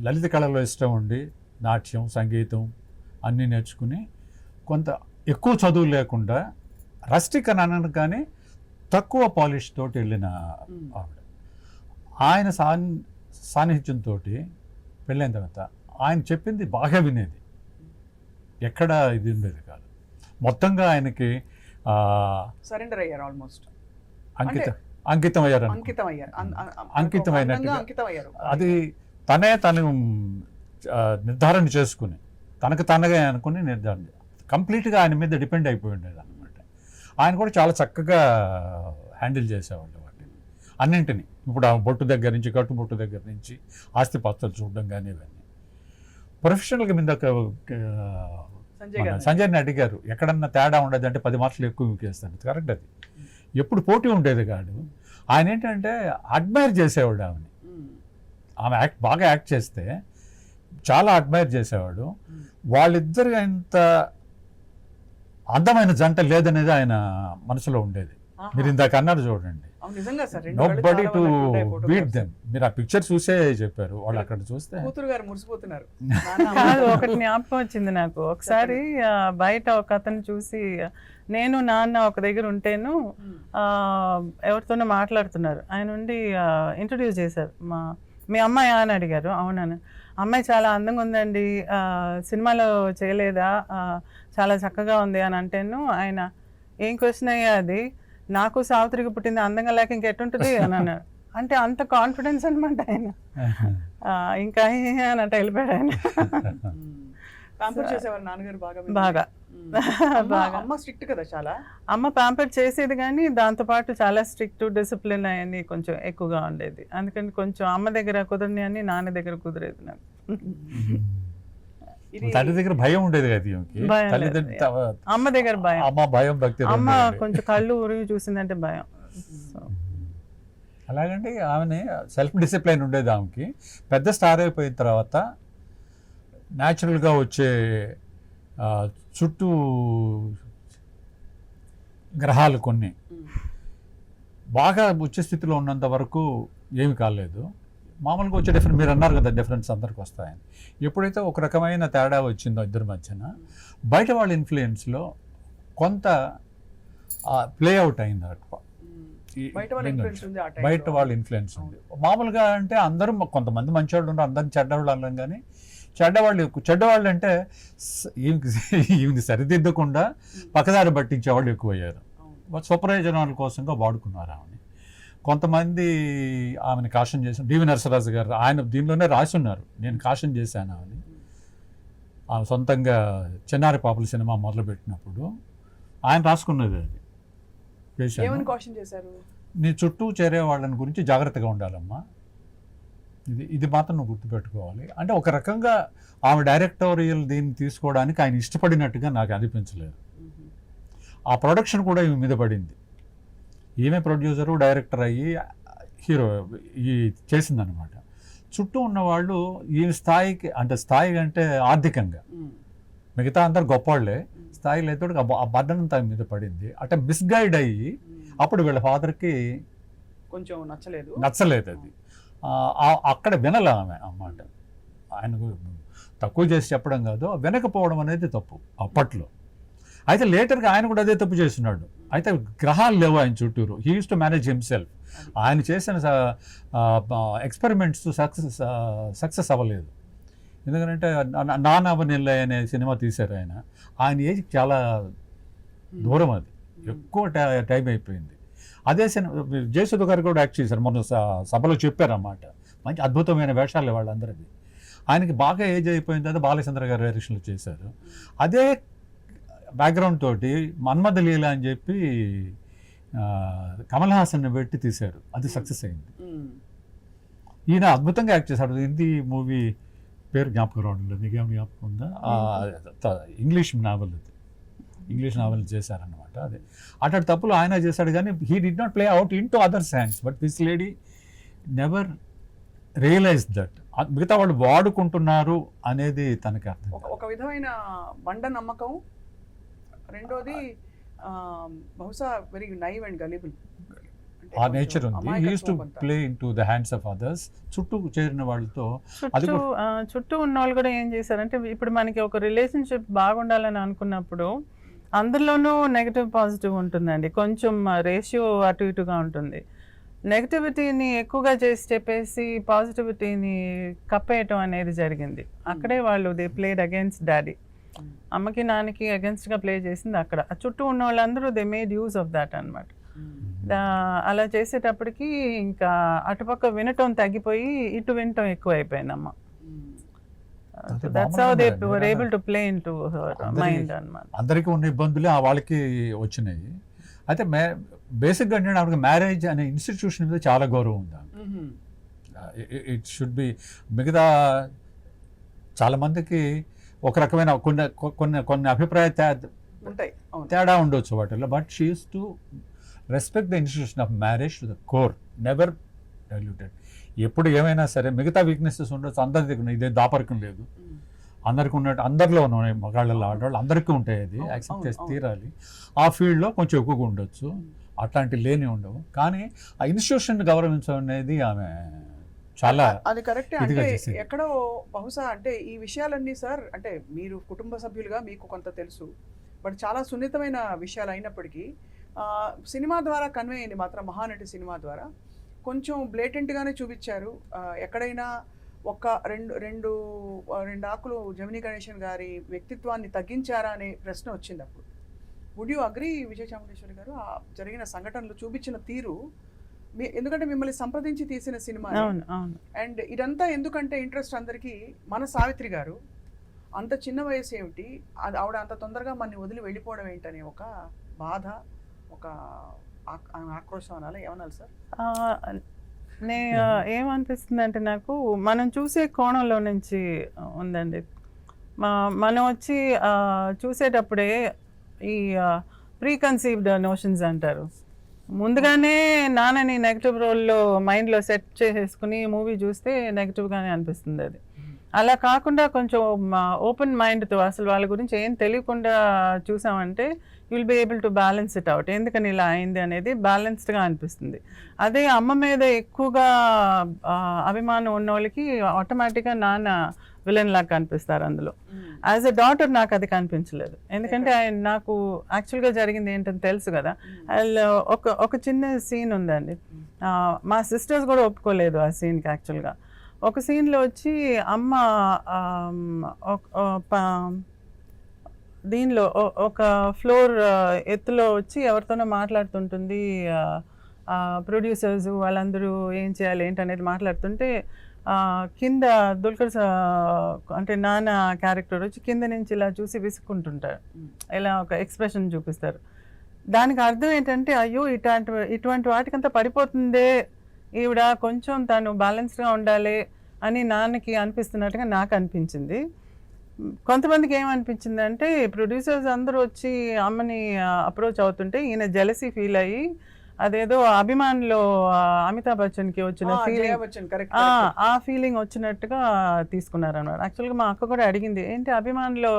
లలిత కళలో ఇష్టం ఉండి నాట్యం, సంగీతం అన్నీ నేర్చుకుని కొంత ఎక్కువ చదువు లేకుండా రస్టిక్ అని అనను కానీ తక్కువ పాలిష్ తోటి వెళ్ళిన ఆవిడ. ఆయన సాన్నిహిత్యంతో పెళ్ళైన తర్వాత ఆయన చెప్పింది బాగా వినేది, ఎక్కడ ఇది ఉండేది కాదు. మొత్తంగా ఆయనకి సరెండర్ అయ్యారు, ఆల్మోస్ట్ అంకితమయ్యారు. అది తను నిర్ధారణ చేసుకుని తనకు తనగా అనుకుని నిర్ధారణ కంప్లీట్గా ఆయన మీద డిపెండ్ అయిపోయి ఉండేది అనమాట. ఆయన కూడా చాలా చక్కగా హ్యాండిల్ చేసేవాళ్ళు వాటిని అన్నింటినీ. ఇప్పుడు ఆ బొట్టు దగ్గర నుంచి, కట్టుబొట్టు దగ్గర నుంచి, ఆస్తిపాస్తులు చూడడం కానీ ఇవన్నీ. ప్రొఫెషనల్గా మీద సంజయ్ని అడిగారు, ఎక్కడన్నా తేడా ఉండదు అంటే 10 మార్కులు ఎక్కువ ఇచ్చేస్తాను. కరెక్ట్, అది ఎప్పుడు పోటీ ఉండేది కాదు. ఆయన ఏంటంటే అడ్మైర్ చేసేవాడు ఆమె బాగా యాక్ట్ చేస్తే చాలా అడ్మైర్ చేసేవాడు. వాళ్ళిద్దరు ఇంత అందమైన జంట లేదనేది ఆయన మనసులో ఉండేది. మీరు ఇందాక అన్నారు చూడండి, నోబడీ టు బీట్ దెమ్. మీరు ఆ పిక్చర్ చూసే చెప్పారు, వాళ్ళు అక్కడ చూస్తే మురిసిపోతున్నారు. ఒకటి జ్ఞాపకం వచ్చింది నాకు. ఒకసారి బయట ఒక అతను చూసి, నేను నాన్న ఒక దగ్గర ఉంటేను ఎవరితోనో మాట్లాడుతున్నారు. ఆయన ఉండి ఇంట్రడ్యూస్ చేశారు, మీ అమ్మాయి అని అడిగారు. అవునని. అమ్మాయి చాలా అందంగా ఉందండి, సినిమాలో చేయలేదా, చాలా చక్కగా ఉంది అని అంటేను ఆయన, ఏం క్వశ్చన్ అయ్యా అది, నాకు సావిత్రికి పుట్టింది అందంగా లేక ఇంకెట్టుంటుంది అని అన్నాడు. అంటే అంత కాన్ఫిడెన్స్ అనమాట ఆయన. ఇంకా అన్నట్టు వెళ్ళిపోయాడు ఆయన. బాగా అమ్మ స్ట్రిక్ట్ కదా చాలా. అమ్మ ప్యాంపర్ చేసేది కానీ దాంతోపాటు చాలా స్ట్రిక్ట్, డిసిప్లిన్ అవన్నీ కొంచెం ఎక్కువగా ఉండేది. అందుకని కొంచెం అమ్మ దగ్గర కుదరని అని నాన్న దగ్గర కుదిరేది నాకు. తల్లి దగ్గర భయం ఉండేది కదా, అమ్మ దగ్గర భయం. అమ్మ కొంచెం కళ్ళు ఉరిగి చూసిందంటే భయం. అలాగంటే ఆమెని సెల్ఫ్ డిసిప్లైన్ ఉండేది ఆమెకి. పెద్ద స్టార్ అయిపోయిన తర్వాత న్యాచురల్గా వచ్చే చుట్టూ గ్రహాలు కొన్ని బాగా ఉచ్చ స్థితిలో ఉన్నంత వరకు ఏమి కాలేదు. మామూలుగా వచ్చే డిఫరెన్స్, మీరు అన్నారు కదా డిఫరెన్స్ అందరికి వస్తాయని. ఎప్పుడైతే ఒక రకమైన తేడా వచ్చిందో ఇద్దరి మధ్యన, బయట వాళ్ళ ఇన్ఫ్లుయెన్స్లో కొంత ప్లే అవుట్ అయింది. బయట వాళ్ళ ఇన్ఫ్లుయెన్స్ ఉంది. మామూలుగా అంటే అందరూ, కొంతమంది మంచివాళ్ళు ఉన్నారు, అందరిని చెడ్డవాళ్ళు అన్నాం. కానీ చెడ్డవాళ్ళు అంటే ఈమెని సరిదిద్దకుండా పక్కదారి పట్టించేవాళ్ళు ఎక్కువయ్యారు. స్వప్రయోజనాల కోసంగా వాడుకున్నారు ఆమెని. కొంతమంది ఆమెను కాషన్ చేశారు. డివి నరసరాజు గారు ఆయన దీనిలోనే రాసి ఉన్నారు, నేను కాషన్ చేశాను ఆమెని, సొంతంగా చిన్నారి పాపల సినిమా మొదలుపెట్టినప్పుడు ఆయన రాసుకున్నది అది చేశాను. ఏమని క్వశ్చన్ చేశారు? నీ చుట్టూ చేరే వాళ్ళని గురించి జాగ్రత్తగా ఉండాలమ్మా, ఇది మాత్రం నువ్వు గుర్తుపెట్టుకోవాలి అంటే. ఒక రకంగా ఆమె డైరెక్టోరియల్ దీన్ని తీసుకోవడానికి ఆయన ఇష్టపడినట్టుగా నాకు అనిపించలేదు. ఆ ప్రొడక్షన్ కూడా ఈమె మీద పడింది. ఈమె ప్రొడ్యూసరు డైరెక్టర్ అయ్యి హీరో ఈ చేసిందనమాట. చుట్టూ ఉన్నవాళ్ళు ఈ స్థాయికి అంటే స్థాయి అంటే ఆర్థికంగా మిగతా అందరు గొప్పవాళ్ళే, స్థాయి లేదు ఆ బర్డన్ అంతా మీద పడింది. అంటే మిస్గైడ్ అయ్యి అప్పుడు వీళ్ళ ఫాదర్కి కొంచెం నచ్చలేదు అది. అక్కడ వినలే ఆమె అన్నమాట. ఆయనకు తక్కువ చేసి చెప్పడం కాదు, వినకపోవడం అనేది తప్పు అప్పట్లో. అయితే లేటర్గా ఆయన కూడా అదే తప్పు చేస్తున్నాడు. అయితే గ్రహాలు లేవు ఆయన చుట్టూరు. He use to manage himself. ఆయన చేసిన ఎక్స్పెరిమెంట్స్ సక్సెస్ అవ్వలేదు. ఎందుకంటే నానవనిల్ల అనే సినిమా తీశారు ఆయన ఏజ్ చాలా దూరం, అది ఎక్కువ టైం అయిపోయింది. అదే సినిమా జయసుధ గారు కూడా యాక్ట్ చేశారు, మొన్న సభలో చెప్పారన్నమాట. మంచి అద్భుతమైన వేషాలు వాళ్ళందరిది. ఆయనకి బాగా ఏజ్ అయిపోయిన తర్వాత బాలచంద్ర గారు డైరెక్షన్లో చేశారు. అదే బ్యాక్గ్రౌండ్ తోటి మన్మథ లీల అని చెప్పి కమల్ హాసన్ పెట్టి తీశారు, అది సక్సెస్ అయింది. ఈయన అద్భుతంగా యాక్ట్ చేశాడు. హిందీ మూవీ పేరు జ్ఞాపకం రావడం లేదు, నీకేం జ్ఞాపకం ఉందా? ఇంగ్లీష్ నావెల్ చేశారనమాట. అదే అట్లాంటి తప్పులు ఆయన చేశాడు, కానీ he did not play out into others hands. But this lady never realize that మిగతా వాళ్ళు వాడుకుంటున్నారు అనేది తనకి అర్థం. ఒక విధమైన బండ నమ్మకం. రెండోది బహుశా వెరీ నైవ్ అండ్ గలిబుల్ ఆ నేచర్ ఉంది. He use to play in to the hands of others. చుట్టూ చేరిన వాళ్ళతో చుట్టూ ఉన్న వాళ్ళు కూడా ఏం చేశారంటే, ఇప్పుడు మనకి ఒక రిలేషన్షిప్ బాగుండాలని అనుకున్నప్పుడు అందరిలోనూ నెగటివ్ పాజిటివ్ ఉంటుందండి. కొంచెం రేషియో అటు ఇటుగా ఉంటుంది. నెగటివిటీని ఎక్కువగా చేసి చెప్పేసి పాజిటివిటీని కప్పేయటం అనేది జరిగింది. అక్కడే వాళ్ళు దే ప్లేడ్ అగేన్స్ట్ డాడీ. అమ్మకి నాన్నకి అగేన్స్ట్గా ప్లే చేసింది అక్కడ. చుట్టూ ఉన్న వాళ్ళందరూ they made use of that అనమాట. అలా చేసేటప్పటికి ఇంకా అటుపక్క వినటం తగ్గిపోయి ఇటు వినటం ఎక్కువ అయిపోయింది అమ్మ. That's how they were able to play into her mind అన్నమాట. అందరికీ ఉన్న ఇబ్బందులే వాళ్ళకి వచ్చినాయి. అయితే బేసిక్గా అంటే ఆవిడకి మ్యారేజ్ అనే ఇన్స్టిట్యూషన్ మీద చాలా గౌరవం ఉంది. It should be. మిగతా చాలామందికి ఒక రకమైన కొన్ని అభిప్రాయ తేడా ఉండొచ్చు వాటిల్లో. But she use to respect the institution of marriage to the core, never diluted. ఎప్పుడు ఏమైనా సరే మిగతా వీక్నెసెస్ ఉండొచ్చు, అందరి ఇదే దాపరికం లేదు. అందరికీ ఉన్నట్టు అందరిలో ఉన్నాయి, మగాళ్ళలో ఆడవాళ్ళు అందరికీ ఉంటాయి. అది యాక్సెప్ట్ చేసి తీరాలి. ఆ ఫీల్డ్లో కొంచెం ఎక్కువగా ఉండొచ్చు, అట్లాంటి లేని ఉండవు. కానీ ఆ ఇన్స్టిట్యూషన్ గౌరవించడం అనేది ఆమె చాలా అది కరెక్టే. అంటే ఎక్కడో బహుశా అంటే ఈ విషయాలన్నీ సార్, అంటే మీరు కుటుంబ సభ్యులుగా మీకు కొంత తెలుసు, బట్ చాలా సున్నితమైన విషయాలు అయినప్పటికీ సినిమా ద్వారా కన్వే అయింది మాత్రం. మహానటి సినిమా ద్వారా కొంచెం బ్లేటెంట్గానే చూపించారు. ఎక్కడైనా ఒక రెండు ఆకులు జమినీ గణేశన్ గారి వ్యక్తిత్వాన్ని తగ్గించారా అనే ప్రశ్న వచ్చింది అప్పుడు. వుడ్ యూ అగ్రీ విజయ చాముండేశ్వరి గారు? ఆ జరిగిన సంఘటనలు చూపించిన తీరు, ఎందుకంటే మిమ్మల్ని సంప్రదించి తీసిన సినిమా. అండ్ ఇదంతా ఎందుకంటే ఇంట్రెస్ట్ అందరికీ మన సావిత్రి గారు అంత చిన్న వయసు ఏమిటి, ఆవిడ అంత తొందరగా మనని వదిలి వెళ్ళిపోవడం ఏంటనే ఒక బాధ, ఒక ఆక్రోశం అనాలి, ఏమనాలి సార్? ఏమనిపిస్తుంది అంటే, నాకు మనం చూసే కోణంలో నుంచి ఉందండి. మనం వచ్చి చూసేటప్పుడే ఈ ప్రీ కన్సీవ్డ్ నోషన్స్ అంటారు. ముందుగానే నాన్నని నెగిటివ్ రోల్లో మైండ్లో సెట్ చేసేసుకుని మూవీ చూస్తే నెగిటివ్గానే అనిపిస్తుంది అది. అలా కాకుండా కొంచెం ఓపెన్ మైండ్తో అసలు వాళ్ళ గురించి ఏం తెలియకుండా చూసామంటే you will be able to balance it out. ఎందుకని ఇలా అయింది అనేది బ్యాలెన్స్డ్గా అనిపిస్తుంది. అదే అమ్మ మీద ఎక్కువగా అభిమానం ఉన్న వాళ్ళకి ఆటోమేటిక్గా నాన్న విలన్ లాగా కనిపిస్తారు అందులో. యాజ్ ఎ డాటర్ నాకు అది కనిపించలేదు. ఎందుకంటే నాకు యాక్చువల్గా జరిగింది ఏంటని తెలుసు కదా. ఒక చిన్న సీన్ ఉందండి, మా సిస్టర్స్ కూడా ఒప్పుకోలేదు ఆ సీన్కి. యాక్చువల్గా ఒక సీన్లో వచ్చి అమ్మ దీనిలో ఒక ఫ్లోర్ ఎత్తులో వచ్చి ఎవరితోనో మాట్లాడుతుంటుంది. ప్రొడ్యూసర్స్ వాళ్ళందరూ ఏం చేయాలి ఏంటి అనేది మాట్లాడుతుంటే కింద దుల్కర్ అంటే నాన్న క్యారెక్టర్ వచ్చి కింద నుంచి ఇలా చూసి విసుక్కుంటుంటారు, ఇలా ఒక ఎక్స్ప్రెషన్ చూపిస్తారు. దానికి అర్థం ఏంటంటే అయ్యో ఇటువంటి వాటికంతా పడిపోతుందే ఈవిడ, కొంచెం తను బ్యాలెన్స్డ్గా ఉండాలి అని నాన్నకి అనిపిస్తున్నట్టుగా నాకు అనిపించింది. కొంతమందికి ఏమనిపించింది అంటే ప్రొడ్యూసర్స్ అందరూ వచ్చి అమ్మని అప్రోచ్ అవుతుంటే ఈయన జెలసీ ఫీల్ అయ్యి అదేదో అభిమాన్లో అమితాబ్ బచ్చన్కి వచ్చిన ఫీలింగ్, ఆ ఫీలింగ్ వచ్చినట్టుగా తీసుకున్నారు అన్నమాట. యాక్చువల్గా మా అక్క కూడా అడిగింది, ఏంటి అభిమాన్లో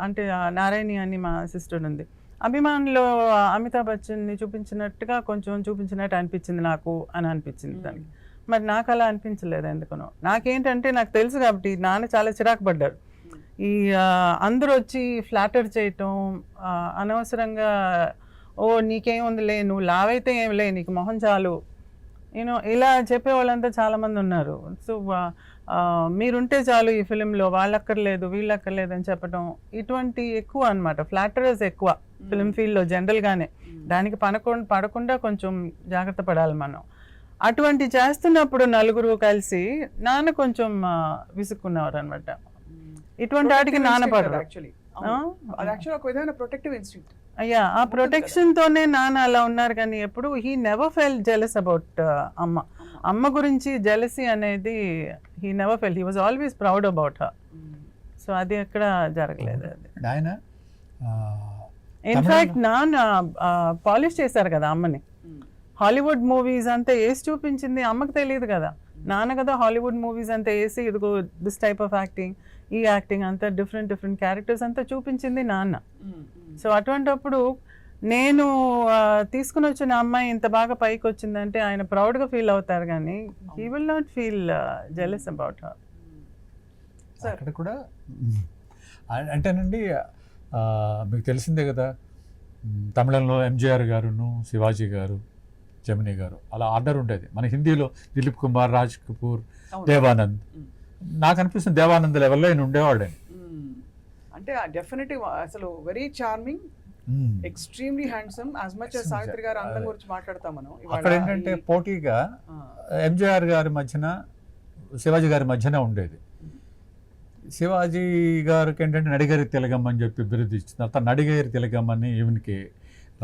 అంటే నారాయణి అని మా సిస్టర్ ఉంది, అభిమాన్లో అమితాబ్ బచ్చన్ని చూపించినట్టుగా కొంచెం చూపించినట్టు అనిపించింది నాకు అని అనిపించింది దానికి. మరి నాకు అలా అనిపించలేదు ఎందుకనో. నాకేంటంటే నాకు తెలుసు కాబట్టి నాన్న చాలా చిరాకు పడ్డారు. ఈ అందరూ వచ్చి ఫ్లాటర్ చేయటం, అనవసరంగా ఓ నీకేముందిలే, నువ్వు లావైతే ఏమిలే, నీకు మొహం చాలు, యూనో ఇలా చెప్పేవాళ్ళంతా చాలామంది ఉన్నారు. సో మీరుంటే చాలు ఈ ఫిలింలో, వాళ్ళక్కర్లేదు వీళ్ళక్కర్లేదు అని చెప్పడం, ఇటువంటి ఎక్కువ అనమాట. ఫ్లాటరర్స్ ఎక్కువ ఫిలిం ఫీల్డ్లో జనరల్గానే. దానికి పడకుండా కొంచెం జాగ్రత్త పడాలి మనం. అటువంటి చేస్తున్నప్పుడు నలుగురు కలిసి నాన్న కొంచెం విసుక్కున్నారు అనమాట. ఇటువంటి వాటికి నాన్న పడరు. అయ్యా ఆ ప్రొటెక్షన్ తోనే నాన్న అలా ఉన్నారు, కానీ ఎప్పుడు he never fell jealous about అమ్మ గురించి జెలసీ అనేది he never fell, he was always proud about her. So అది ఎక్కడ జరగలేదు. అది ఇన్ఫాక్ట్ నాన్న పాలిష్ చేశారు కదా అమ్మని. హాలీవుడ్ మూవీస్ అంతా వేసి చూపించింది అమ్మకి తెలియదు కదా, నాన్న కదా హాలీవుడ్ మూవీస్ అంతా వేసి ఇదిగో దిస్ టైప్ ఆఫ్ యాక్టింగ్, ఈ యాక్టింగ్ అంతా డిఫరెంట్ క్యారెక్టర్స్ అంతా చూపించింది నాన్న. సో అటువంటిప్పుడు నేను తీసుకుని వచ్చిన అమ్మాయి ఇంత బాగా పైకి వచ్చిందంటే ఆయన ప్రౌడ్గా ఫీల్ అవుతారు, కానీ he will not feel jealous about her. అక్కడ కూడా అంటేనండి మీకు తెలిసిందే కదా, తమిళంలో ఎంజీఆర్ గారును, శివాజీ గారు, జమినీ గారు అలా ఆర్డర్ ఉండేది. మన హిందీలో దిలీప్ కుమార్, రాజ్ కపూర్, దేవానంద్. నాకు అనిపిస్తుంది దేవానంద్ లెవెల్లో ఆయన ఉండేవాడని. అంటే డెఫినెట్లీ అసలు very charming, extremely handsome. As much as Savitri గారు అందం గురించి మాట్లాడతాం మనం. అక్కడ ఏంటంటే పోటీగా ఎంజీఆర్ గారి మధ్యన, శివాజీ గారి మధ్యన ఉండేది. శివాజీ గారికి ఏంటంటే నడిగేరి తిలగమ్మని చెప్పి బిరుదు ఇచ్చిన తర్వాత నడిగేరి తిలగమ్మని ఈవెన్కి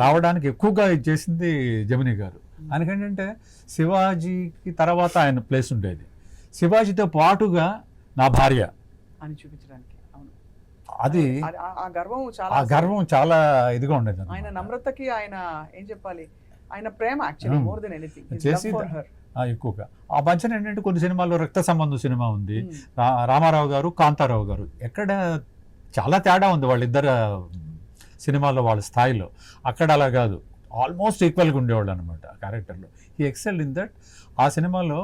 రావడానికి ఎక్కువగా చేసింది జమినీ గారు. ఆయనకేంటంటే శివాజీకి తర్వాత ఆయన ప్లేస్ ఉండేది, శివాజీతో పాటుగా నా భార్య అని చూపించడానికి. అది ఆ గర్వం చాలా ఇదిగా ఉండేది. ఆయన నమ్రతకి ఆయన ఏం చెప్పాలి, ఆయన ప్రేమ యాక్చువల్లీ మోర్ దెన్ ఎనీథింగ్ చేసి ఎక్కువగా. ఆ మధ్యన ఏంటంటే కొన్ని సినిమాల్లో రక్త సంబంధం సినిమా ఉంది, రామారావు గారు, కాంతారావు గారు, ఎక్కడ చాలా తేడా ఉంది వాళ్ళిద్దరు సినిమాల్లో వాళ్ళ స్థాయిలో. అక్కడ అలా కాదు, ఆల్మోస్ట్ ఈక్వల్గా ఉండేవాళ్ళు అనమాట క్యారెక్టర్లో. He excelled in that. ఆ సినిమాలో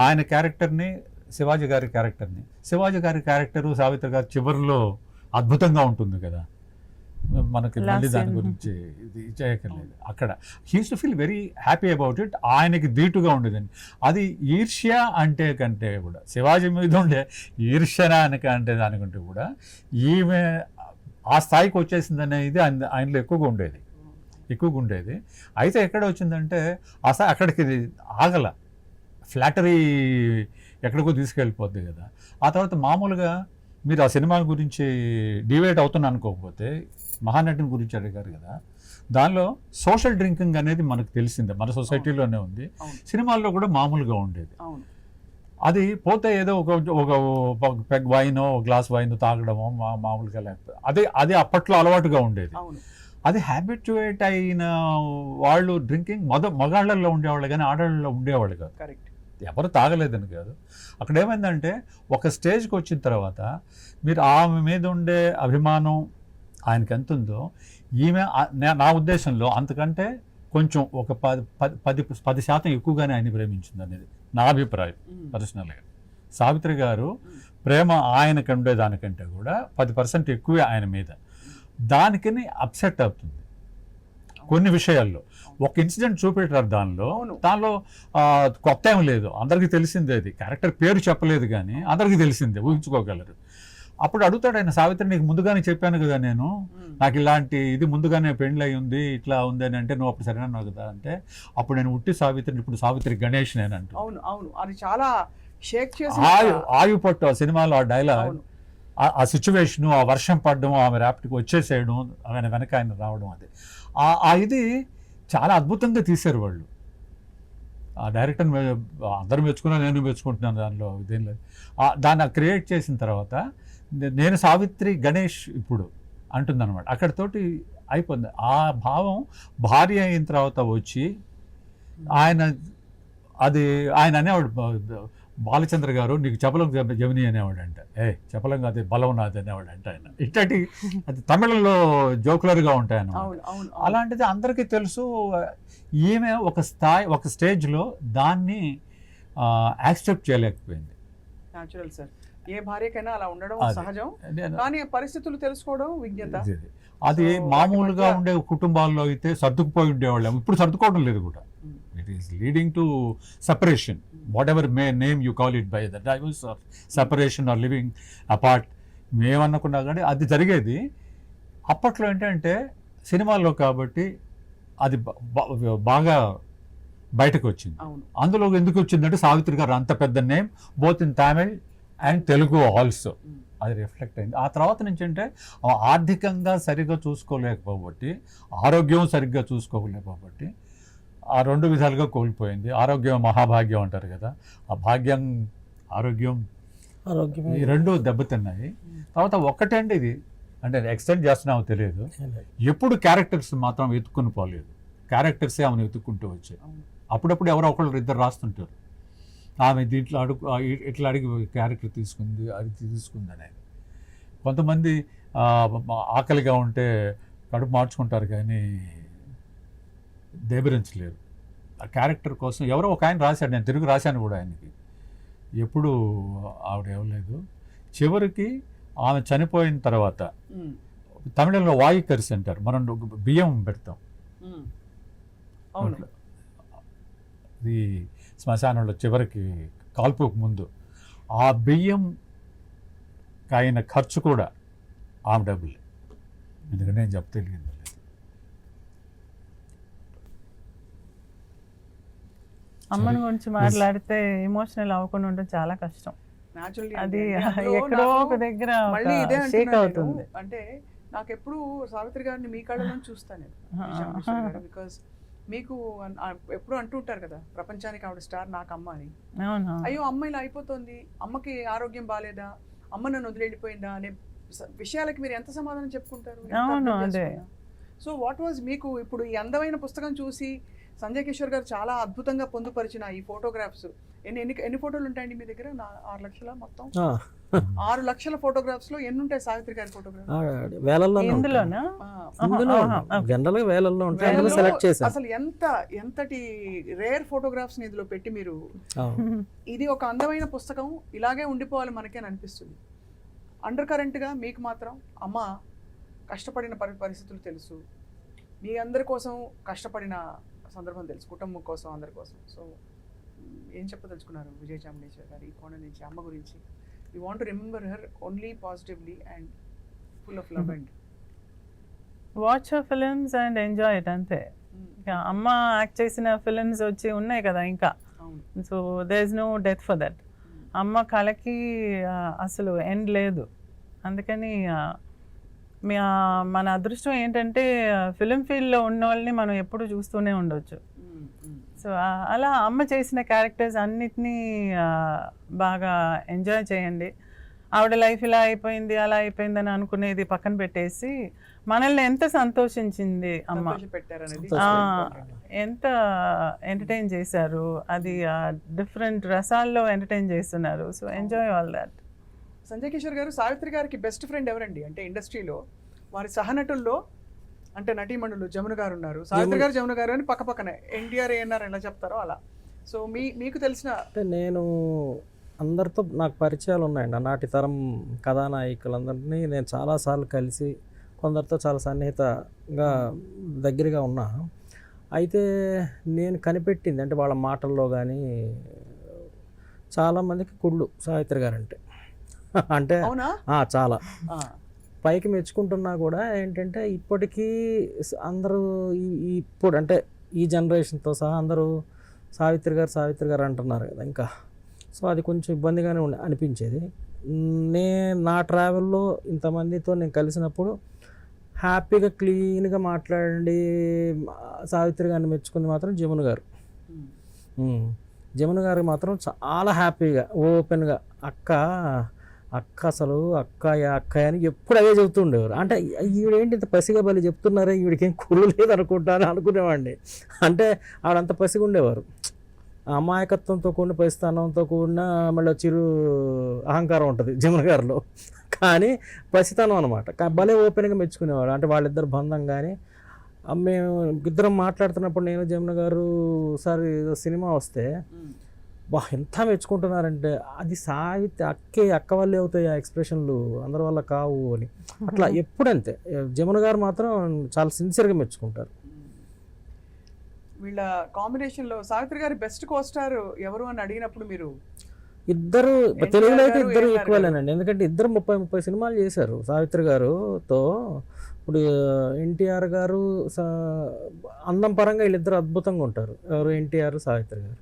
ఆయన క్యారెక్టర్ని, శివాజీ గారి క్యారెక్టర్ని, శివాజీ గారి క్యారెక్టరు సావిత్రి గారి చివరిలో అద్భుతంగా ఉంటుంది కదా, మనకి మళ్ళీ దాని గురించి ఇది చేయక్కర్లేదు. అక్కడ he's to feel very happy about it. ఆయనకి ధీటుగా ఉండేదండి. అది ఈర్ష్య అంటే కంటే కూడా, శివాజీ మీద ఉండే ఈర్ష్యనా అంటే దానికంటే కూడా ఈమె ఆ స్థాయికి వచ్చేసింది అనేది ఆయనలో ఎక్కువగా ఉండేది. అయితే ఎక్కడ వచ్చిందంటే అక్కడికి ఆగల, ఫ్లాటరీ ఎక్కడికో తీసుకెళ్ళిపోద్ది కదా. ఆ తర్వాత మామూలుగా మీరు ఆ సినిమా గురించి డివైడ్ అవుతున్నా అనుకోకపోతే, మహానటిని గురించి అడిగారు కదా, దానిలో సోషల్ డ్రింకింగ్ అనేది మనకు తెలిసిందే, మన సొసైటీలోనే ఉంది, సినిమాల్లో కూడా మామూలుగా ఉండేది. అది పోతే ఏదో ఒక పెగ్ వైనో, గ్లాస్ వైన్ తాగడమో మామూలుగా, లేకపోతే అది అప్పట్లో అలవాటుగా ఉండేది. అది హ్యాబిట్యుయేట్ అయిన వాళ్ళు డ్రింకింగ్ మగాళ్ళల్లో ఉండేవాళ్ళు కానీ ఆడవాళ్ళలో ఉండేవాళ్ళు కాదు. ఎవరు తాగలేదని కాదు. అక్కడ ఏమైందంటే ఒక స్టేజ్కి వచ్చిన తర్వాత మీరు ఆమె మీద ఉండే అభిమానం ఆయనకి ఎంత ఉందో, ఈమె నా ఉద్దేశంలో అంతకంటే కొంచెం ఒక 10% ఎక్కువగానే ఆయన ప్రేమించింది అనేది నా అభిప్రాయం పర్సనల్గా. సావిత్రి గారు ప్రేమ ఆయనకు ఉండేదానికంటే కూడా 10% ఎక్కువే ఆయన మీద. దానికని అప్సెట్ అవుతుంది కొన్ని విషయాల్లో. ఒక ఇన్సిడెంట్ చూపెట్టారు దానిలో కొత్త ఏం లేదు, అందరికీ తెలిసిందే. అది క్యారెక్టర్ పేరు చెప్పలేదు కానీ అందరికీ తెలిసిందే, ఊహించుకోగలరు. అప్పుడు అడుగుతాడు ఆయన, సావిత్రి నీకు ముందుగానే చెప్పాను కదా నేను, నాకు ఇలాంటి ఇది ముందుగానే పెళ్ళి అయి ఉంది, ఇట్లా ఉంది అని అంటే నువ్వు అప్పుడు సరేనన్నావు కదా అంటే, అప్పుడు నేను ఉట్టి సావిత్రిని ఇప్పుడు సావిత్రి గణేష్ నేనంటూ. అవును అవును, అది చాలా షేక్ చేసి ఆయు పట్టు ఆ సినిమాలో ఆ డైలాగ్, ఆ సిచ్యువేషను, ఆ వర్షం పడడం, ఆమె ర్యాప్ట్కి వచ్చేసేయడం, ఆయన వెనక ఆయన రావడం, అది ఆ ఇది చాలా అద్భుతంగా తీశారు వాళ్ళు. ఆ డైరెక్టర్ అందరూ మెచ్చుకున్నా, నేను మెచ్చుకుంటున్నాను, దానిలో ఇదేం లేదు. దాన్ని క్రియేట్ చేసిన తర్వాత నేను సావిత్రి గణేష్ ఇప్పుడు అంటుందన్నమాట. అక్కడితోటి అయిపోయింది. ఆ భావం భార్య అయిన తర్వాత వచ్చి ఆయన అది ఆయన అనేవాడు, బాలచంద్ర గారు నీకు చపలం జమిని అనేవాడు అంట. చపలం కాదు బలం నాది అనేవాడు అంట ఆయన. ఇట్లాంటి అది తమిళంలో జోకులర్గా ఉంటాయన్నమాట. అలాంటిది అందరికీ తెలుసు. ఈమె ఒక స్టేజ్లో దాన్ని యాక్సెప్ట్ చేయలేకపోయింది. న్యాచురల్ సార్, ఏ భార్యకైనా అలా ఉండడం సహజం, కానీ పరిస్థితులు తెలుసుకోవడం విజ్ఞత. అది మామూలుగా ఉండే కుటుంబాల్లో అయితే సర్దుకుపోయి ఉండేవాళ్ళం, ఇప్పుడు సర్దుకోవడం లేదు కూడా. It is leading to separation, whatever name you call it, by the divorce of separation or living apart, మేమనుకున్నా కానీ అది జరిగేది. అప్పట్లో ఏంటంటే సినిమాల్లో కాబట్టి అది బాగా బయటకు వచ్చింది. అందులో ఎందుకు వచ్చిందంటే సావిత్రి గారు అంత పెద్ద name both in Tamil and Telugu also, అది రిఫ్లెక్ట్ అయింది. ఆ తర్వాత నుంచి అంటే ఆర్థికంగా సరిగ్గా చూసుకోలేకపోబట్టి, ఆరోగ్యం సరిగ్గా చూసుకోలేకపోబట్టి ఆ రెండు విధాలుగా కోల్పోయింది. ఆరోగ్యం మహాభాగ్యం అంటారు కదా, ఆ భాగ్యం ఆరోగ్యం ఈ రెండు దెబ్బతిన్నాయి. తర్వాత ఒక్కటండి ఇది, అంటే ఎక్స్టెండ్ చేస్తున్నామో తెలియదు, ఎప్పుడు క్యారెక్టర్స్ మాత్రం వెతుక్కుని పోలేదు, క్యారెక్టర్సే ఆమెను వెతుక్కుంటూ వచ్చాయి. అప్పుడప్పుడు ఎవరో ఒకళ్ళు ఇద్దరు రాస్తుంటారు, ఆమె దీంట్లో ఇట్లా అడిగి క్యారెక్టర్ తీసుకుంది, అది తీసుకుంది అనేది. కొంతమంది ఆకలిగా ఉంటే కడుపు మార్చుకుంటారు కానీ దేబరించలేరు. ఆ క్యారెక్టర్ కోసం ఎవరో ఒక ఆయన రాశాడు, నేను తిరిగి రాశాను కూడా ఆయనకి, ఎప్పుడు ఆవిడ ఇవ్వలేదు. చివరికి ఆమె చనిపోయిన తర్వాత తమిళంలో వాయి కరిసి అంటారు, మనం బియ్యం పెడతాం ఇది శ్మశానంలో చివరికి కాల్పుకు ముందు, ఆ బియ్యం అయిన ఖర్చు కూడా ఆమె డబ్బులే. ఎందుకంటే నేను చెప్తే తెలియదు. అమ్మని గురించి మాట్లాడితే ఎమోషనల్ అవ్వకుండా ఉండడం చాలా కష్టం. అది ఎక్కడో ఒక దగ్గర షేక్ అవుతుంది. అంటే నాకు ఎప్పుడు సావిత్రి గారిని మీ కళ్ళలో చూస్తాను, బికాస్ మీకు ఎప్పుడు అంటుంటారు కదా, ప్రపంచానికి ఆవిడ స్టార్, నాకు అమ్మ అని. అయ్యో అమ్మ ఇలా అయిపోతుంది, అమ్మకి ఆరోగ్యం బాగాలేదా, అమ్మ నన్ను వదిలేడిపోయిందా అనే విషయాలకి మీరు ఎంత సమాధానం చెప్పుకుంటారు? సో వాట్ వాజ్ మీకు ఇప్పుడు ఈ అందమైన పుస్తకం చూసి సంజయ్ కిషోర్ గారు చాలా అద్భుతంగా పొందుపరిచిన ఈ ఫోటోగ్రాఫ్స్, ఎన్ని ఫోటోలు ఉంటాయండి మీ దగ్గర? 6 లక్షల మొత్తం 6 లక్షల ఫోటోగ్రాఫ్స్ లో ఎన్ని ఉంటాయి సావిత్రి గారి ఫోటోగ్రాఫ్స్? అసలు ఎంతటి రేర్ ఫోటోగ్రాఫ్స్ ని ఇందులో పెట్టి మీరు, ఇది ఒక అందమైన పుస్తకం ఇలాగే ఉండిపోవాలి మనకే అని అనిపిస్తుంది. అండర్ కరెంట్ గా మీకు మాత్రం అమ్మ కష్టపడిన పరిస్థితులు తెలుసు, మీ అందరి కోసం కష్టపడిన సందర్భం తెలుసు, కుటుంబం కోసం, అందరి కోసం. సో ఏం చెప్పదలుచుకున్నారు విజయ చాముండేశ్వరి గారు ఈ కోణం నుంచి అమ్మ గురించి? You want to remember her only positively and full of love and watch her films and enjoy it, అంతే. అమ్మ యాక్ట్ చేసిన ఫిలిమ్స్ వచ్చి ఉన్నాయి కదా ఇంకా, so there is no death for that. అమ్మ కళకి అసలు ఎండ్ లేదు. అందుకని మన అదృష్టం ఏంటంటే ఫిలిం ఫీల్డ్లో ఉన్న వాళ్ళని మనం ఎప్పుడు చూస్తూనే ఉండొచ్చు. సో అలా అమ్మ చేసిన క్యారెక్టర్స్ అన్నిటినీ బాగా ఎంజాయ్ చేయండి. ఆవిడ లైఫ్ ఇలా అయిపోయింది అలా అయిపోయింది అని అనుకునేది పక్కన పెట్టేసి మనల్ని ఎంత సంతోషించింది అమ్మ, ఎంత ఎంటర్టైన్ చేశారు, అది డిఫరెంట్ రసాల్లో ఎంటర్టైన్ చేస్తున్నారు. So enjoy all that. Sanjay Kishore గారు, సావిత్రి గారికి బెస్ట్ ఫ్రెండ్ ఎవరండి? అంటే ఇండస్ట్రీలో వారి సహనటుల్లో, అంటే నటీమణులు జమున గారు ఉన్నారు, సావిత్రి గారు జమున గారు అని పక్క పక్కనే, ఎన్టీఆర్ ఏఎన్ఆర్ ఎలా చెప్తారో అలా. సో మీకు తెలిసిన, అంటే నేను అందరితో నాకు పరిచయాలు ఉన్నాయండి. నాటి తరం కథానాయకులందరినీ నేను చాలాసార్లు కలిసి కొందరితో చాలా సన్నిహితంగా దగ్గరగా ఉన్నా. అయితే నేను కనిపెట్టింది అంటే వాళ్ళ మాటల్లో కానీ చాలామందికి కుళ్ళు సావిత్రి గారు అంటే. అంటే అవునా? చాలా ఆ. పైకి మెచ్చుకుంటున్నా కూడా ఏంటంటే ఇప్పటికీ అందరూ ఇప్పుడు అంటే ఈ జనరేషన్తో సహా అందరూ సావిత్రి గారు అంటున్నారు కదా ఇంకా. సో అది కొంచెం ఇబ్బందిగానే అనిపించేది. నా ట్రావెల్లో ఇంతమందితో నేను కలిసినప్పుడు హ్యాపీగా క్లీన్గా మాట్లాడి సావిత్రి గారిని మెచ్చుకుంది మాత్రం జమున గారు. జమున గారు మాత్రం చాలా హ్యాపీగా ఓపెన్గా అక్క అసలు అక్కయ్య అని ఎప్పుడు అవే చెబుతూ ఉండేవారు. అంటే ఈవిడేంటి ఇంత పసిగా బలి చెప్తున్నారే, ఈవిడికేం కుళ్ళు లేదు అనుకుంటా అని అనుకునేవాడిని. అంటే ఆవిడంత పసిగా ఉండేవారు, అమాయకత్వంతో కూడిన పసితనంతో కూడిన మళ్ళీ చిరు అహంకారం ఉంటుంది జమున గారిలో, కానీ పసితనం అనమాట. భలే ఓపెన్గా మెచ్చుకునేవాడు. అంటే వాళ్ళిద్దరు బంధం కానీ మేము ఇద్దరం మాట్లాడుతున్నప్పుడు నేను జమున గారు ఒకసారి సినిమా వస్తే ఎంత మెచ్చుకుంటున్నారంటే అది సావిత్రి అక్క వల్లే అవుతాయి ఆ ఎక్స్ప్రెషన్లు, అందరి వల్ల కావు అని. అట్లా ఎప్పుడంతే జమున గారు మాత్రం చాలా సిన్సియర్గా మెచ్చుకుంటారు. వీళ్ళ కాంబినేషన్లో సావిత్రి గారి బెస్ట్ కోస్టార్ ఎవరు అని అడిగినప్పుడు మీరు ఇద్దరు తెలుగులో అయితే ఇద్దరు ఈక్వలేనండి. ఎందుకంటే ఇద్దరు 30 సినిమాలు చేశారు సావిత్రి గారుతో. ఇప్పుడు ఎన్టీఆర్ గారు అందం పరంగా వీళ్ళిద్దరు అద్భుతంగా ఉంటారు, ఎవరు ఎన్టీఆర్ సావిత్రి గారు.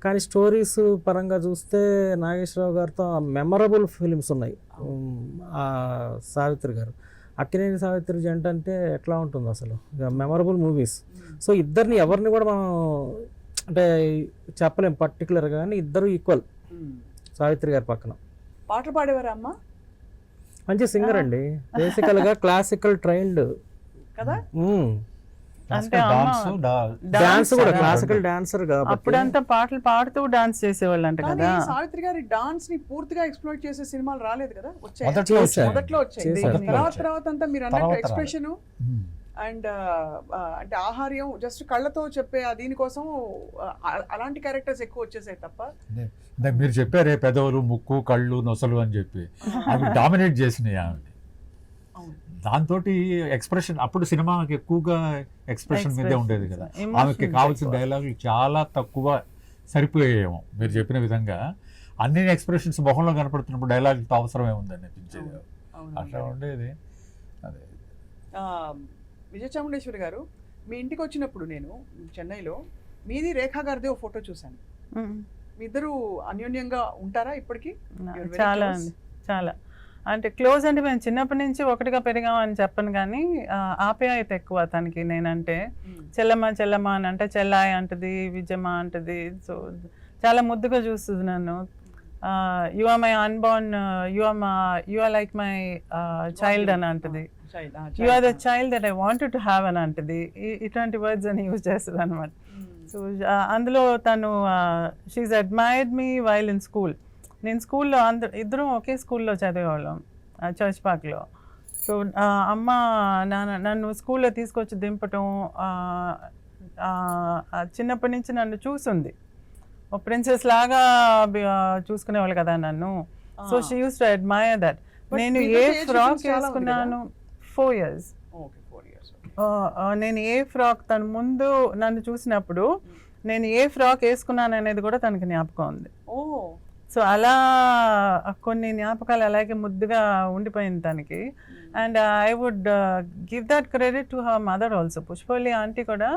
కానీ స్టోరీస్ పరంగా చూస్తే నాగేశ్వరరావు గారితో మెమరబుల్ ఫిలిమ్స్ ఉన్నాయి సావిత్రి గారు. అక్కినేని సావిత్రి జంట అంటే ఎట్లా ఉంటుంది అసలు, మెమరబుల్ మూవీస్. సో ఇద్దరిని ఎవరిని కూడా మనం అంటే చెప్పలేం పర్టికులర్గా, కానీ ఇద్దరు ఈక్వల్ సావిత్రి గారి పక్కన. పాటలు పాడేవారా అమ్మ? మంచి సింగర్ అండి, బేసికల్గా క్లాసికల్ ట్రైన్డ్ కదా. అంటే డాన్స్ కూడా క్లాసికల్ డాన్సర్ కాబట్టి అప్పుడంతా పాటలు పాడుతూ డాన్స్ చేసేవాళ్ళు అంట కదా. సావిత్రి గారి డాన్స్ ని పూర్తిగా ఎక్స్ప్లోర్ చేసే సినిమాలు రాలేదు కదా, వచ్చాయి మొదట్లో వచ్చాయి. తర్వాత అంతా మీరు అన్నట్టు ఎక్స్ప్రెషన్ అండ్ అంటే ఆహార్యం జస్ట్ కళ్ళతో చెప్పే దీనికోసం అలాంటి క్యారెక్టర్స్ ఎక్కువ వచ్చేసాయి తప్ప. మీరు చెప్పారే పెదవులు, ముక్కు, కళ్ళు, నొసలు అని చెప్పి అవి డామినేట్ చేసినాయి ఆమె. దాంతో ఎక్స్ప్రెషన్ అప్పుడు సినిమాకి ఎక్కువగా ఎక్స్ప్రెషన్ మీదే ఉండేది కదా. ఆమెకి కావాల్సిన డైలాగులు చాలా తక్కువ సరిపోయేమో. మీరు చెప్పిన విధంగా అన్ని ఎక్స్ప్రెషన్స్ మొహంలో కనపడుతున్నప్పుడు డైలాగులతో అవసరమే ఉందని అనిపించేది. అట్లా ఉండేది. అదే విజయ చాముండేశ్వరి గారు, మీ ఇంటికి వచ్చినప్పుడు నేను చెన్నైలో మీది రేఖా గారిది ఒక ఫోటో చూశాను. మీ ఇద్దరు అన్యోన్యంగా ఉంటారా ఇప్పటికీ? చాలా అండి, చాలా. అంటే క్లోజ్ అంటే మేము చిన్నప్పటి నుంచి ఒకటిగా పెరిగామని చెప్పను, కానీ ఆప్యాయత ఎక్కువ తనకి నేనంటే. చెల్లమ్మ అని అంటే చెల్లాయి అంటది, విజయమ్మ అంటది. సో చాలా ముద్దుగా చూస్తుంది నన్ను. You are my unborn, you are like my child అని అంటది. You are the child that I wanted to have అని అంటది. ఇట్లాంటి వర్డ్స్ అని యూజ్ చేస్తుంది అనమాట. సో అందులో తను she admired me while in school. నేను స్కూల్లో ఇద్దరం ఒకే స్కూల్లో చదివేవాళ్ళం, చర్చ్ పార్క్లో. సో అమ్మ నన్ను స్కూల్లో తీసుకొచ్చి దింపటం, చిన్నప్పటి నుంచి నన్ను చూసింది. ఒక ప్రిన్సెస్ లాగా చూసుకునేవాళ్ళు కదా నన్ను. So she use to admire that. నేను ఏ ఫ్రాక్ వేసుకున్నాను 4 years. నేను ఏ ఫ్రాక్ తను ముందు నన్ను చూసినప్పుడు నేను ఏ ఫ్రాక్ వేసుకున్నాను అనేది కూడా తనకి జ్ఞాపకం ఉంది. సో అలా కొన్ని జ్ఞాపకాలు అలాగే ముద్దుగా ఉండిపోయింది తనకి. And I would give that credit to her mother also. Pushpavalli aunty కూడా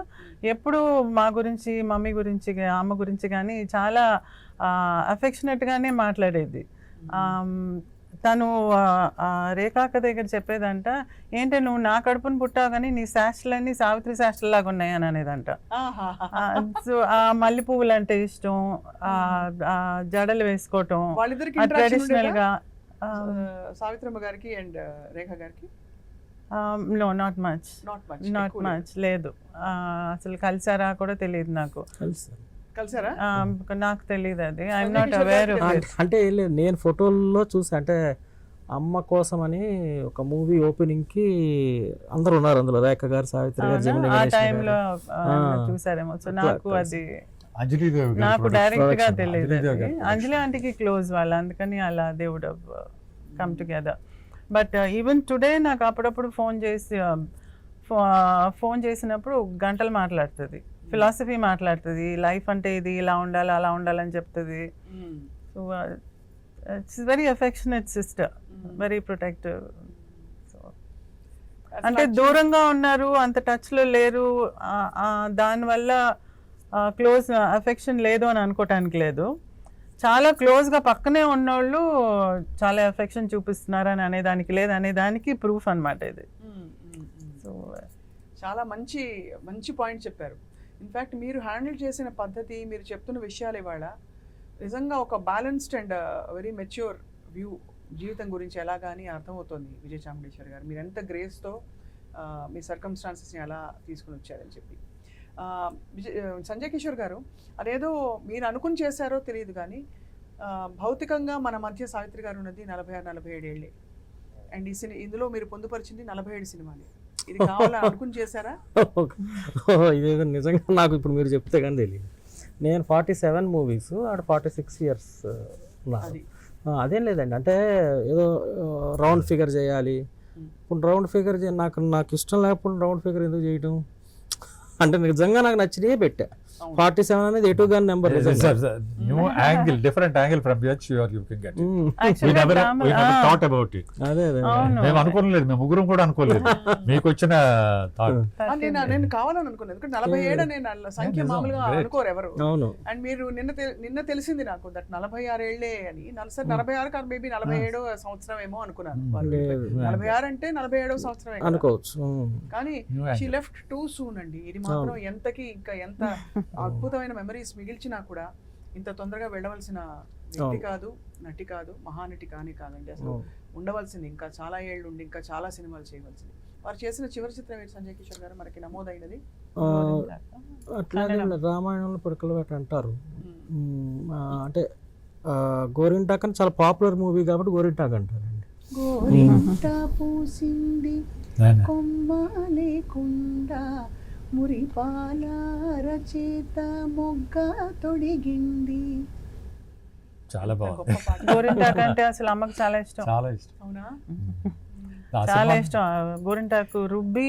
ఎప్పుడు మా గురించి, మమ్మీ గురించి, అమ్మ గురించి కానీ చాలా అఫెక్షనేట్గానే మాట్లాడేది. తను రేఖాక దగ్గర చెప్పేదంట, ఏంటంటే నువ్వు నా కడుపును పుట్టావు కానీ నీ శాస్త్రాలన్నీ సావిత్రి శాస్త్రలాగా ఉన్నాయి అని అనేదంట. సో ఆ మల్లె పువ్వులు అంటే ఇష్టం, జడలు వేసుకోవటం ట్రెడిషనల్ గా. సావిత్రమ్మ గారికి అండ్ రేఖ గారికి నో నాట్ మచ్ లేదు. అసలు కలిసారా కూడా తెలియదు నాకు. కలిసారా? నాకు తెలియదు, అది ఐఎమ్ నాట్ అవేర్. అంటే నేను ఫోటోల్లో చూసి, అంటే అమ్మ కోసం అని ఒక మూవీ ఓపెనింగ్ కి అందరు ఉన్నారు అందులో, రేఖ గారు, సావిత్రి గారు, ఆ టైంలో చూసారేమో. సో నాకు అది నాకు డైరెక్ట్ గా తెలియదు. అంజలి ఆంటీకి క్లోజ్ వాళ్ళు, అందుకని అలా they would have come together. But even today నాకు అప్పుడప్పుడు ఫోన్ చేసినప్పుడు గంటలు మాట్లాడుతుంది, ఫిలాసఫీ మాట్లాడుతుంది, లైఫ్ అంటే ఇది ఇలా ఉండాలి అలా ఉండాలని చెప్తుంది. So it's very affectionate sister, very protective. అంటే దూరంగా ఉన్నారు, అంత టచ్లో లేరు, దానివల్ల క్లోజ్ అఫెక్షన్ లేదు అని అనుకోవటానికి లేదు. చాలా క్లోజ్గా పక్కనే ఉన్నోళ్ళు చాలా అఫెక్షన్ చూపిస్తున్నారు అని అనేదానికి లేదు, అనేదానికి ప్రూఫ్ అనమాట ఇది. సో చాలా మంచి మంచి పాయింట్ చెప్పారు. ఇన్ఫ్యాక్ట్ మీరు హ్యాండిల్ చేసిన పద్ధతి, మీరు చెప్తున్న విషయాలు ఇవాళ నిజంగా ఒక balanced and very mature view జీవితం గురించి ఎలాగాని అర్థమవుతోంది విజయ చాముండేశ్వరి గారు. మీరు ఎంత గ్రేస్తో మీ సర్కమ్స్టాన్సెస్ని ఎలా తీసుకుని వచ్చారని చెప్పి. సంజయ్ కిషోర్ గారు, అదేదో మీరు అనుకుని చేశారో తెలియదు కానీ భౌతికంగా మన మధ్య సావిత్రి గారు ఉన్నది 46-47 ఏళ్ళే. అండ్ ఇందులో మీరు పొందుపరిచింది 47 సినిమాలే. ఇది కావాలని అనుకుని చేశారా? ఇదేదో నిజంగా నాకు ఇప్పుడు మీరు చెప్తే కానీ తెలియదు. నేను 47 మూవీస్, ఆడ 46 ఇయర్స్ అది అదేం లేదండి. అంటే ఏదో రౌండ్ ఫిగర్ చేయాలి. ఇప్పుడు రౌండ్ ఫిగర్ నాకు ఇష్టం లేకపోతే రౌండ్ ఫిగర్ ఎందుకు చేయటం అంటే నిజంగా నాకు నచ్చినవి పెట్టా. 47 అనేది ఎటు గాని number. New angle, different angle from which you can get. Actually, we never thought about it. అదే మేము అనుకోలేదు, మేము ముగ్గురం కూడా అనుకోలేదు మీకు వచ్చిన థాట్. నేను కావాలని అనుకున్నాను, ఎందుకంటే 47 నేను సంఖ్య మామూలుగా అనుకోరు ఎవరు. అవును. అండ్ మీరు నిన్న తెలిసింది నాకు దట్ 46 ఏళ్లే అని. 46 కాదు, మేబీ 47వ సంవత్సరం ఏమో అనుకున్నాను. 46 అంటే 47వ సంవత్సరం అనుకోవచ్చు. కానీ షీ లెఫ్ట్ టూ సూన్ అండి. ఇది మాత్రం ఎంతకి ఇంకా ఎంత అద్భుతమైన మెమరీస్ మిగిల్చినా కూడా ఇంత తొందరగా వెళ్ళవలసిన వ్యక్తి కాదు, నటి కాదు, మహానటి కానీ కాదండి. అసలు ఉండవలసింది ఇంకా చాలా ఏళ్ళు ఉండి ఇంకా చాలా సినిమాలు చేయవలసింది. వారు చేసిన చివరి చిత్రం ఏంటి సంజయ్ కిషోర్ గారు మనకి నమోదైనది? అట్లాగే రామాయణంలో పిడకలవేట అంటారు. అంటే గోరింటాక్ అని చాలా పాపులర్ మూవీ కాబట్టి గోరింటాక్ అంటారండి. గోరింటా పూసింది కొమ్మ లేకుండా మురిపాల రచేత మొగ్గ తొడిగింది. చాలా బాగుంది. గోరింటాకు అంటే అసలు అమ్మకి చాలా ఇష్టం. చాలా ఇష్టం. అవునా? చాలా ఇష్టం. గోరింటాకు రుబ్బి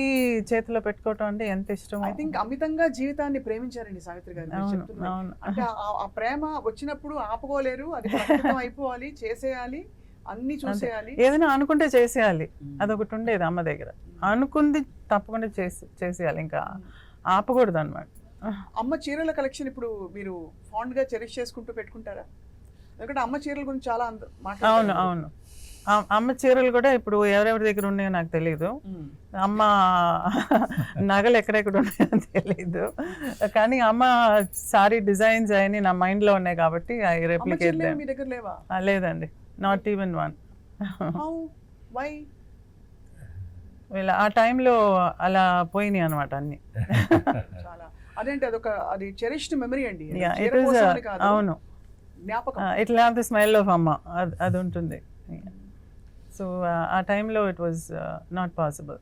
చేతిలో పెట్టుకోవటం అంటే ఎంత ఇష్టం. ఐ థింక్ అమితంగా జీవితాన్ని ప్రేమించారండి సావిత్రి గారు. మీరు చెప్తున్నారు. అవును. అంటే ఆ ప్రేమ వచ్చినప్పుడు ఆపుకోలేరు, అది ప్రస్తుతం అయిపోవాలి, చేసేయాలి, అన్ని చూసేయాలి. ఏదైనా అనుకుంటే చేసేయాలి, అదొకటి ఉండేది అమ్మ దగ్గర. అనుకుంది తప్పకుండా చేసేయాలి, ఇంకా ఆపకూడదు అనమాట. అమ్మ చీరల కలెక్షన్ ఇప్పుడు మీరు ఫాండ్ గా చెరిష్ చేసుకుంటూ పెట్టుకుంటారా? ఎందుకంటే అమ్మ చీరల గురించి చాలా అవును అవును. అమ్మ చీరలు కూడా ఇప్పుడు ఎవరెవరి దగ్గర ఉన్నాయో నాకు తెలియదు. అమ్మ నగలు ఎక్కడెక్కడ ఉన్నాయో తెలియదు, కానీ అమ్మ సారీ డిజైన్స్ అయ్యి నా మైండ్ లో ఉన్నాయి కాబట్టి రెప్లికేట్. మీ దగ్గర లేవా? లేదండి, నాట్ ఈవెన్ వన్. వై? వీళ్ళ ఆ టైంలో అలా పోయినాయి అనమాట అన్ని. చాలా అదేంటి, అది చెరిష్డ్ మెమరీ అండి. అవును, it will have the smell of అమ్మ, అది ఉంటుంది. సో ఆ టైంలో ఇట్ వాజ్ నాట్ పాసిబుల్.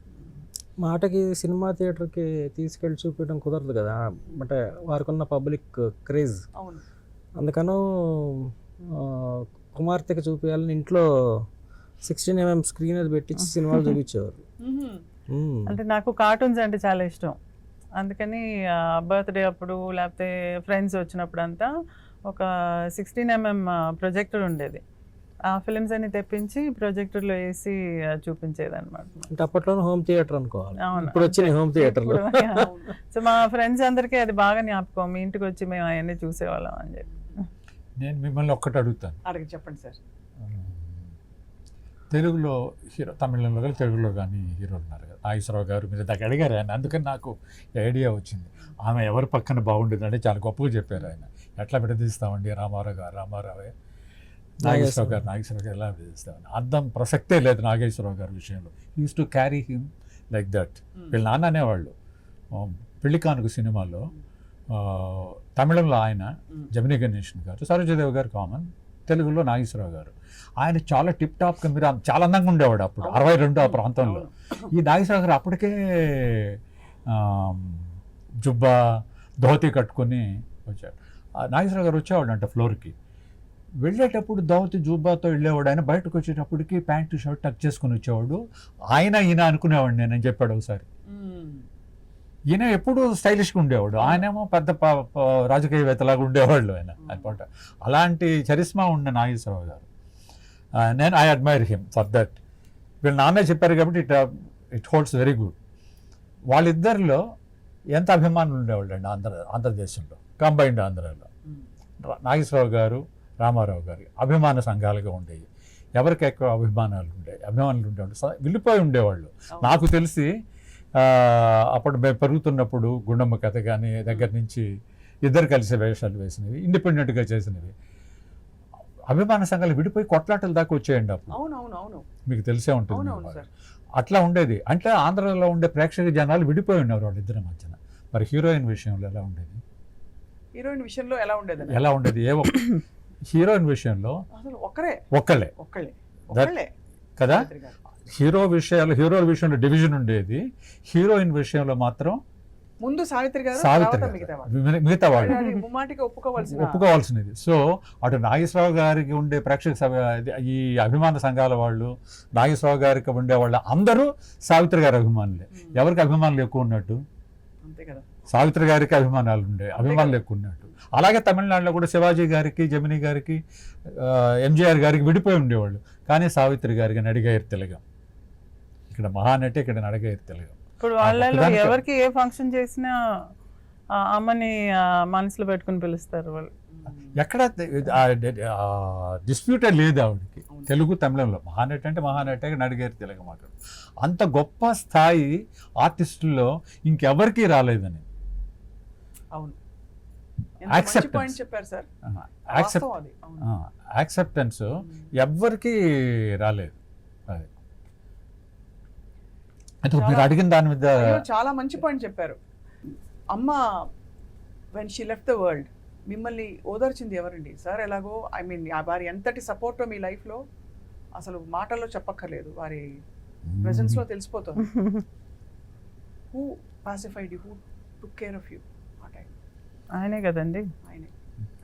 మాటకి సినిమా థియేటర్కి తీసుకెళ్ళి చూపించడం కుదరదు కదా, అంటే వారికి ఉన్న పబ్లిక్ క్రేజ్. అందుకను కుమార్తెకి చూపించాలని ఇంట్లో 16mm స్క్రీన్ అది పెట్టించి సినిమాలు చూపించేవారు. అంటే నాకు కార్టూన్స్ అంటే చాలా ఇష్టం, అందుకని బర్త్డే అప్పుడు లేకపోతే ఫ్రెండ్స్ వచ్చినప్పుడు అంతా ఒక 16mm ప్రొజెక్టర్ ఉండేది. ఆ ఫిలిమ్స్ అన్ని తెప్పించి ప్రొజెక్టర్లో వేసి చూపించేది అనమాట. అంటే అప్పట్లోనే హోమ్ థియేటర్ అనుకోవాలి. అవును, ఇప్పుడు వచ్చిన హోమ్ థియేటర్లో. సో మా ఫ్రెండ్స్ అందరికీ అది బాగా జ్ఞాపకం, మీ ఇంటికి వచ్చి మేము అవన్నీ చూసేవాళ్ళం అని చెప్పి. నేను మిమ్మల్ని ఒక్కటి అడుగుతాను. చెప్పండి సార్. తెలుగులో హీరో, తమిళంలో కానీ తెలుగులో కానీ హీరోలు ఉన్నారు కదా, నాగేశ్వరరావు గారు, మీరు దాకా అడిగారు ఆయన, అందుకని నాకు ఐడియా వచ్చింది. ఆమె ఎవరి పక్కన బాగుండేదంటే చాలా గొప్పగా చెప్పారు ఆయన. ఎట్లా విడదీస్తామండి, రామారావు గారు రామారావే, నాగేశ్వరరావు గారు ఎలా విడదీస్తామని. అర్థం ప్రసక్తే లేదు నాగేశ్వరరావు గారి విషయంలో. Use to carry him like that. వీళ్ళ నాన్న అనేవాళ్ళు. పెళ్లి కానుక సినిమాలో తమిళంలో ఆయన జమినీ గణేషన్ గారు, సరోజదేవి గారు కామన్, తెలుగులో నాగేశ్వరరావు గారు. ఆయన చాలా టిప్ టాప్గా, మీరు చాలా అందంగా ఉండేవాడు అప్పుడు 62 ఆ ప్రాంతంలో. ఈ నాగేశ్వరరావు గారు అప్పటికే జుబ్బా ధోతి కట్టుకొని వచ్చాడు. నాగేశ్వరరావు గారు వచ్చేవాడు అంటే ఫ్లోర్కి, వెళ్ళేటప్పుడు ధోతి జుబ్బాతో వెళ్ళేవాడు. ఆయన బయటకు వచ్చేటప్పటికి ప్యాంటు షర్ట్ టక్ చేసుకుని వచ్చేవాడు. ఈయన అనుకునేవాడు నేను చెప్పాడు ఒకసారి. ఈయన ఎప్పుడు స్టైలిష్గా ఉండేవాడు, ఆయనేమో పెద్ద రాజకీయవేత్తలాగా ఉండేవాళ్ళు ఆయన అనమాట. అలాంటి చరిస్మా ఉన్న నాగేశ్వరరావు గారు. నేను I admire him for that. వీళ్ళ నాన్నే చెప్పారు కాబట్టి ఇట్ హోల్డ్స్ వెరీ గుడ్. వాళ్ళిద్దరిలో ఎంత అభిమానులు ఉండేవాళ్ళు అండి ఆంధ్రదేశంలో, కంబైన్డ్ ఆంధ్రాలో. నాగేశ్వరరావు గారు, రామారావు గారు అభిమాన సంఘాలుగా ఉండేవి. ఎవరికి ఎక్కువ అభిమానులు ఉండేవాళ్ళు, వెళ్ళిపోయి ఉండేవాళ్ళు. నాకు తెలిసి అప్పుడు మేము పెరుగుతున్నప్పుడు గుండమ్మ కథ కానీ దగ్గర నుంచి ఇద్దరు కలిసి వేషాలు వేసినవి, ఇండిపెండెంట్గా చేసినవి. అభిమాన సంఘాలు విడిపోయి కొట్లాటల దాకా వచ్చేయండి అప్పుడు. అవునవునవును, మీకు తెలిసే ఉంటుంది. అవునవును సార్. అట్లా ఉండేది. అంటే ఆంధ్రాలో ఉండే ప్రేక్షక జనాలు విడిపోయి ఉన్నారు వాళ్ళిద్దరి మధ్యన. మరి హీరోయిన్ విషయంలో ఎలా ఉండేది? హీరోయిన్ విషయంలో ఎలా ఉండేది? ఎలా ఉండేది? హీరోయిన్ విషయంలో అసలు ఒక్కలే కదా. హీరోల విషయంలో డివిజన్ ఉండేది, హీరోయిన్ విషయంలో మాత్రం ముందు సావిత్రి గారు, మిగతా వాళ్ళు ముమ్మాటిగా ఒప్పుకోవాల్సినది. సో అటు నాగేశ్వరరావు గారికి ఉండే ప్రేక్షక ఈ అభిమాన సంఘాల వాళ్ళు, నాగేశ్వరరావు గారికి ఉండే వాళ్ళు అందరూ సావిత్రి గారి అభిమానులే. ఎవరికి అభిమానులు ఎక్కువ ఉన్నట్టు? అంతే కదా, సావిత్రి గారికి అభిమానులు ఎక్కువ ఉన్నట్టు. అలాగే తమిళనాడులో కూడా శివాజీ గారికి, జమినీ గారికి, ఎంజీఆర్ గారికి విడిపోయి ఉండేవాళ్ళు. కానీ సావిత్రి గారికి నడిగేరు తెలుగు. ఇక్కడ మహానటి, ఇక్కడ నడిగేరు తెలుగు. ఇప్పుడు వాళ్ళలో ఎవరికి ఏ ఫంక్షన్ చేసినా అమ్మని మనసులో పెట్టుకుని పిలుస్తారు వాళ్ళు. ఎక్కడ డిస్ప్యూటెడ్ లేదు ఆవిడకి. తెలుగు తమిళంలో మహానటి అంటే మహానటి, నడిగేరు తెలుగు మాట్లాడు. అంత గొప్ప స్థాయి ఆర్టిస్టుల్లో ఇంకెవరికి రాలేదని. అవును, యాక్సెప్టెన్స్ ఎవ్వరికి రాలేదు. అది అయితే మీరు అడిగిన దాని మీద చాలా మంచి పాయింట్ చెప్పారు. అమ్మ when she left the world మిమ్మల్ని ఓదార్చింది ఎవరండి సార్? ఎలాగో ఐ మీన్ వారి ఎంతటి సపోర్ట్ మీ లైఫ్లో అసలు మాటల్లో చెప్పక్కర్లేదు, వారి ప్రెజెన్స్ లో తెలిసిపోతుంది. Who pacified you, who took care of you? ఆయనే కదండి,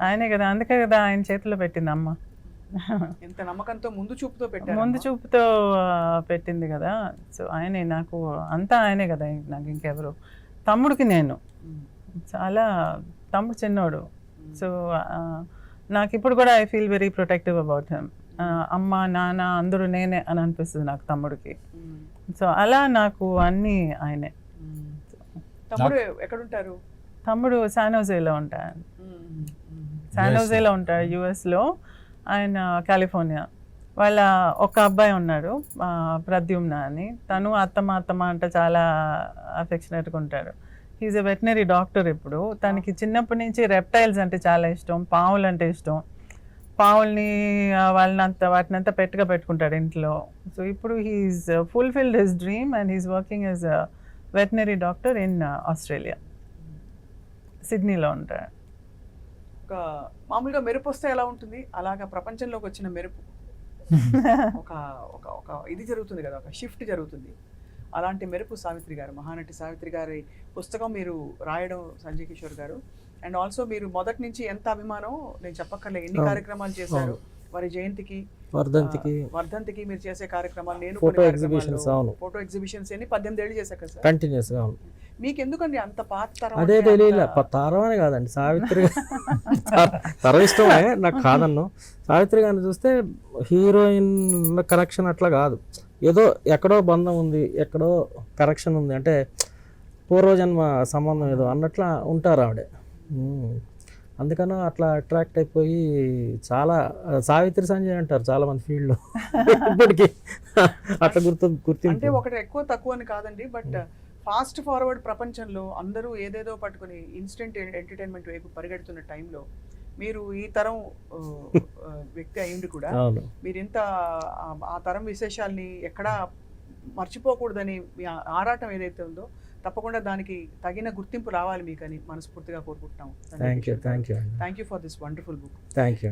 ఆయనే కదా. అందుకే కదా ఆయన చేతిలో పెట్టింది అమ్మ. ఎంత నమ్మకంతో, ముందు చూపుతో పెట్టింది కదా. సో ఆయనే నాకు అంతా, ఆయనే కదా నాకు. ఇంకెవరు? తమ్ముడికి నేను చాలా, తమ్ముడు చిన్నోడు. సో నాకు ఇప్పుడు కూడా I feel very protective about him. అమ్మ నాన్న అందరూ నేనే అని అనిపిస్తుంది నాకు తమ్ముడికి. సో అలా నాకు అన్నీ ఆయనే. తమ్ముడు ఎక్కడుంటారు? తమ్ముడు శానోజేలో ఉంటాడు. శానోజేలో ఉంటాడు, యుఎస్లో. ఆయన కాలిఫోర్నియా. వాళ్ళ ఒక అబ్బాయి ఉన్నాడు ప్రద్యుమ్న అని. తను అత్తమ్మ అంటే చాలా అఫెక్షనేట్గా ఉంటాడు. He's a veterinary doctor. ఇప్పుడు తనకి చిన్నప్పటి నుంచి రెప్టైల్స్ అంటే చాలా ఇష్టం, పావులు అంటే ఇష్టం. పావుల్ని వాటినంతా పెట్టుగా పెట్టుకుంటాడు ఇంట్లో. సో ఇప్పుడు he is fulfilled his dream and he's working as a veterinary doctor in Australia, సిడ్నీలో ఉంటాడు. ఒక మామూలుగా మెరుపు వస్తే ఎలా ఉంటుంది, అలాగా ప్రపంచంలోకి వచ్చిన మెరుపు ఒక ఒక ఇది జరుగుతుంది కదా, ఒక షిఫ్ట్ జరుగుతుంది. అలాంటి మెరుపు సావిత్రి గారు, మహానటి సావిత్రి గారి పుస్తకం మీరు రాయడం సంజయ్ కిషోర్ గారు. అండ్ ఆల్సో మీరు మొదటి నుంచి ఎంత అభిమానం నేను చెప్పక్కర్లే. ఎన్ని కార్యక్రమాలు చేశారు వారి జయంతికి, వర్ధంతికి మీరు చేసే కార్యక్రమాలు. నేను ఫోటో ఎగ్జిబిషన్స్ ఎన్ని 18 ఏళ్ళు చేశాక సార్ కంటిన్యూస్ గా. మీకు ఎందుకండి అంత పాత తరం? అదే తెలియలే, తరం అని కాదండి, సావిత్రి తరం ఇష్టమే నాకు, కాదన్ను. సావిత్రి గారిని చూస్తే హీరోయిన్ కరెక్షన్ అట్లా కాదు, ఏదో ఎక్కడో బంధం ఉంది, ఎక్కడో కరెక్షన్ ఉంది, అంటే పూర్వజన్మ సంబంధం ఏదో అన్నట్లా ఉంటారు ఆవిడ. అందుకని అట్లా అట్రాక్ట్ అయిపోయి చాలా సావిత్రి సంజయ్ అంటారు చాలా మంది ఫీల్డ్లో ఇప్పటికీ. అట్లా గుర్తు అంటే ఒకటి ఎక్కువ తక్కువ అని కాదండి, బట్ ఫాస్ట్ ఫార్వర్డ్ ప్రపంచంలో అందరూ ఏదేదో పట్టుకుని ఇన్స్టెంట్ ఎంటర్టైన్మెంట్ వైపు పరిగెడుతున్న టైంలో మీరు ఈ తరం వ్యక్తి అయ్యింది కూడా మీరు ఇంత ఆ తరం విశేషాలని ఎక్కడా మర్చిపోకూడదని మీ ఆరాటం ఏదైతే ఉందో తప్పకుండా దానికి తగిన గుర్తింపు రావాలి మీకని మనస్ఫూర్తిగా కోరుకుంటున్నాం. Thank you for this wonderful book.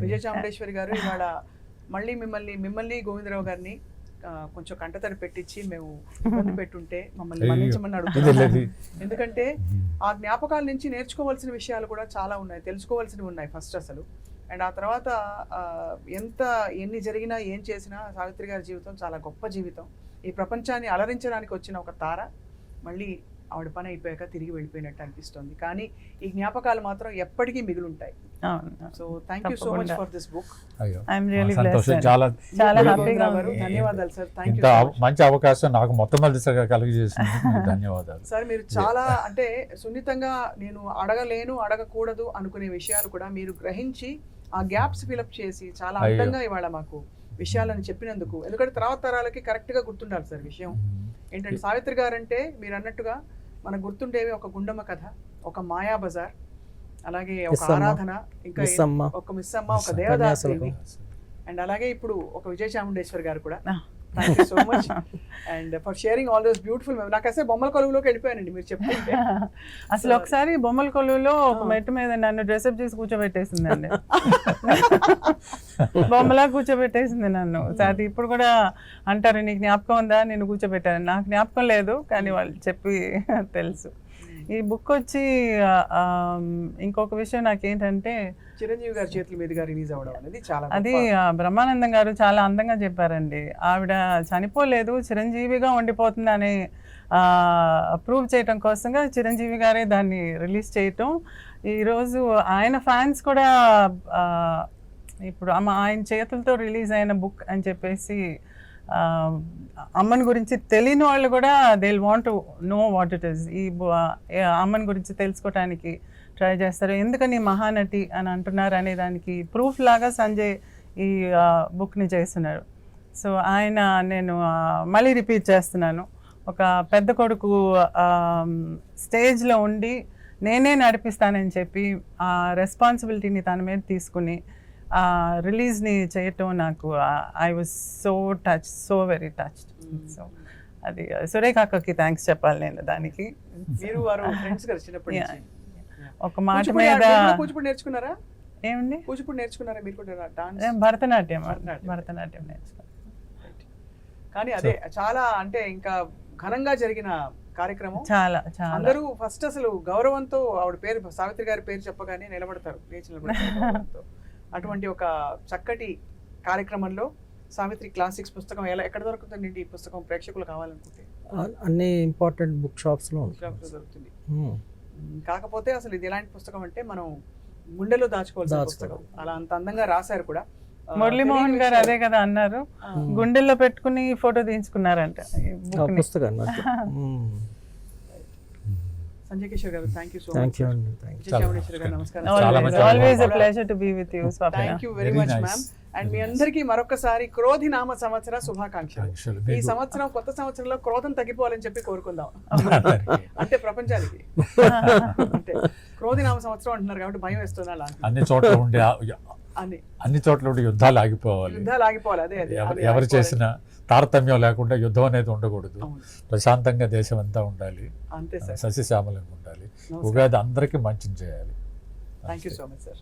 Vijaya Chamundeswari garu, ఇవాళ మళ్ళీ మిమ్మల్ని గోవిందరావు గారిని కొంచెం కంటతడి పెట్టించి మేము ఇబ్బంది పెట్టుంటే మమ్మల్ని మన్నించమని అడుగుతున్నాం. ఎందుకంటే ఆ జ్ఞాపకాల నుంచి నేర్చుకోవాల్సిన విషయాలు కూడా చాలా ఉన్నాయి, తెలుసుకోవాల్సినవి ఉన్నాయి ఫస్ట్ అసలు. అండ్ ఆ తర్వాత ఎన్ని జరిగినా ఏం చేసినా సావిత్రి గారి జీవితం చాలా గొప్ప జీవితం. ఈ ప్రపంచాన్ని అలరించడానికి వచ్చిన ఒక తార మళ్ళీ ఆవిడ పని అయిపోయాక తిరిగి వెళ్ళిపోయినట్టు అనిపిస్తుంది, కానీ ఈ జ్ఞాపకాలు మాత్రం ఎప్పటికీ మిగిలి ఉంటాయి. అవును. So thank you so much తప్పకుండా. For this book. అయ్యో ఐఎమ్ రియలీ సంతోషం. బ్లెస్డ్. చాలా చాలా మీరు- హ్యాపీగా గారు ఉంది. ధన్యవాదాలు సార్. థ్యాంక్ ఇంత యూ మంచి అవకాశం నాకు మొట్టమొదటిసారిగా కలిగజేసినందుకు ధన్యవాదాలు. సార్. మీరు చాలా అంటే సున్నితంగా నేను అడగలేను అడగకూడదు అనుకునే విషయాలు కూడా మీరు గ్రహించి ఆ గ్యాప్స్ ఫిలప్ చేసి చాలా అయ్యో. అందంగా ఇవాళ మాకు విషయాలను చెప్పినందుకు, ఎందుకంటే తర్వాత తరాలకి కరెక్ట్గా గుర్తుండాలి సార్ విషయం ఏంటంటే సావిత్రి గారు అంటే మీరు అన్నట్టుగా మనకు గుర్తుండేవి ఒక గుండమ్మ కథ, ఒక మాయా బజార్, అలాగే ఒక మిస్సమ్మ. ఆరాధన, ఇంకా మిస్సమ్మ. ఒక మిస్సమ్మ, ఒక మిస్సమ్మ. దేవదాసి, అండ్ అలాగే ఇప్పుడు ఒక విజయ చాముండేశ్వర్ గారు కూడా. Ah. Thank you so much and for sharing all those beautiful memory. నాకు అసలు బొమ్మల కొలువులోకి వెళ్ళిపోయానండి మీరు చెప్తుంటే. అసలు ఒకసారి బొమ్మల కొలువులో ఒక మెట్టు మీద నన్ను డ్రెస్అప్ చేసి కూర్చోబెట్టేసిందండి. బొమ్మలా కూర్చోబెట్టేసింది నన్ను. సో అది ఇప్పుడు కూడా అంటారు, నీకు జ్ఞాపకం ఉందా నేను కూర్చోబెట్టాను. నాకు జ్ఞాపకం లేదు, కానీ వాళ్ళు చెప్పి తెలుసు. ఈ బుక్ వచ్చి ఇంకొక విషయం నాకేంటంటే, చిరంజీవి గారి చేతుల మీదుగా రిలీజ్ అవ్వడం అనేది చాలా అది గొప్ప. బ్రహ్మానందం గారు చాలా అందంగా చెప్పారండి. ఆవిడ చనిపోలేదు, చిరంజీవిగా ఉండిపోతుంది అని ప్రూవ్ చేయటం కోసంగా చిరంజీవి గారే దాన్ని రిలీజ్ చేయటం. ఈరోజు ఆయన ఫ్యాన్స్ కూడా ఇప్పుడు ఆయన చేతులతో రిలీజ్ అయిన బుక్ అని చెప్పేసి అమ్మని గురించి తెలియని వాళ్ళు కూడా they will want to know what it is. ఈ అమ్మని గురించి తెలుసుకోవటానికి ట్రై చేస్తారు. ఎందుకని మహానటి అని అంటున్నారు అనే దానికి ప్రూఫ్ లాగా సంజయ్ ఈ బుక్ని చేస్తున్నారు. సో ఆయన నేను మళ్ళీ రిపీట్ చేస్తున్నాను, ఒక పెద్ద కొడుకు స్టేజ్లో ఉండి నేనే నడిపిస్తానని చెప్పి ఆ రెస్పాన్సిబిలిటీని తన మీద తీసుకుని రిలీజ్ని చేయటం నాకు I was so very touched. So అది సురేఖకి థ్యాంక్స్ చెప్పాలి నేను దానికి. మీరు వారు ఫ్రెండ్స్ గారు చిన్నప్పటి నుంచి. ఒక మాట కూచిపూడి మీద మీరు కూడా కూచిపూడి నేర్చుకున్నారా? ఏమండి కూచిపూడి నేర్చుకున్నారా మీరు కూడా? డాన్స్, భరతనాట్యం భరతనాట్యం. నేర్చుకున్నాను. కానీ అదే చాలా అంటే ఇంకా ఘనంగా జరిగిన కార్యక్రమం. చాలా చాలా అందరూ ఫస్ట్ అసలు గౌరవంతో ఆవిడ పేరు సావిత్రి గారి పేరు చెప్పగానే నిలబడతారు, లేచి నిలబడతారు గౌరవంతో. అటువంటి ఒక చక్కటి కార్యక్రమంలో సావిత్రి క్లాసిక్స్ పుస్తకం ఎక్కడ దొరుకుతుందండి? ఈ పుస్తకం ప్రేక్షకులు కావాలనుకుంటే అన్ని ఇంపార్టెంట్ బుక్ షాప్స్లో షాప్లో దొరుకుతుంది. కాకపోతే అసలు ఇది ఎలాంటి పుస్తకం అంటే మనం గుండెలో దాచుకోవాల్సిన పుస్తకం. అలా అంత అందంగా రాశారు కూడా. మురళీమోహన్ గారు అదే కదా అన్నారు, గుండెల్లో పెట్టుకుని ఫోటో తీయించుకున్నారంట ఈ బుక్ని. పుస్తకాన్ని. Sanjay Kishore garu thank you so thank much. You అండి. Thank you. నమస్కారం. చాలా మంచి always a pleasure to be with you Swapna. Thank you very Very much nice. Ma'am. And మీ అందరికీ మరొకసారి క్రోధి నామ సంవత్సర శుభాకాంక్షలు. ఆకాంక్షలు. ఈ మీకు- సంవత్సరం కొత్త సంవత్సరంలో క్రోధం తగ్గిపోవాలని చెప్పి కోరుకుందాం. అంటే ప్రపంచానికి అంటే క్రోధి నామ సంవత్సరం అంటున్నారు కాబట్టి భయం వేస్తున్నా అలా అన్ని చోట్ల ఉండే అని అన్ని చోట్ల ఉండే యుద్ధాలు ఆగిపోవాలి. యుద్ధాలు ఆగిపోవాలి. అదే అదే ఎవరు అవి ఎవరు ఆగిపోవాలి. చేసిన తారతమ్యం లేకుండా యుద్ధం అనేది ఉండకూడదు. అవును. ప్రశాంతంగా దేశం అంతా ఉండాలి, అంతే సార్. సస్యశ్యామలంగా ఉండాలి. నమస్కారం. ఉగాది అందరికీ మంచిని చేయాలి. Thank you so much sir.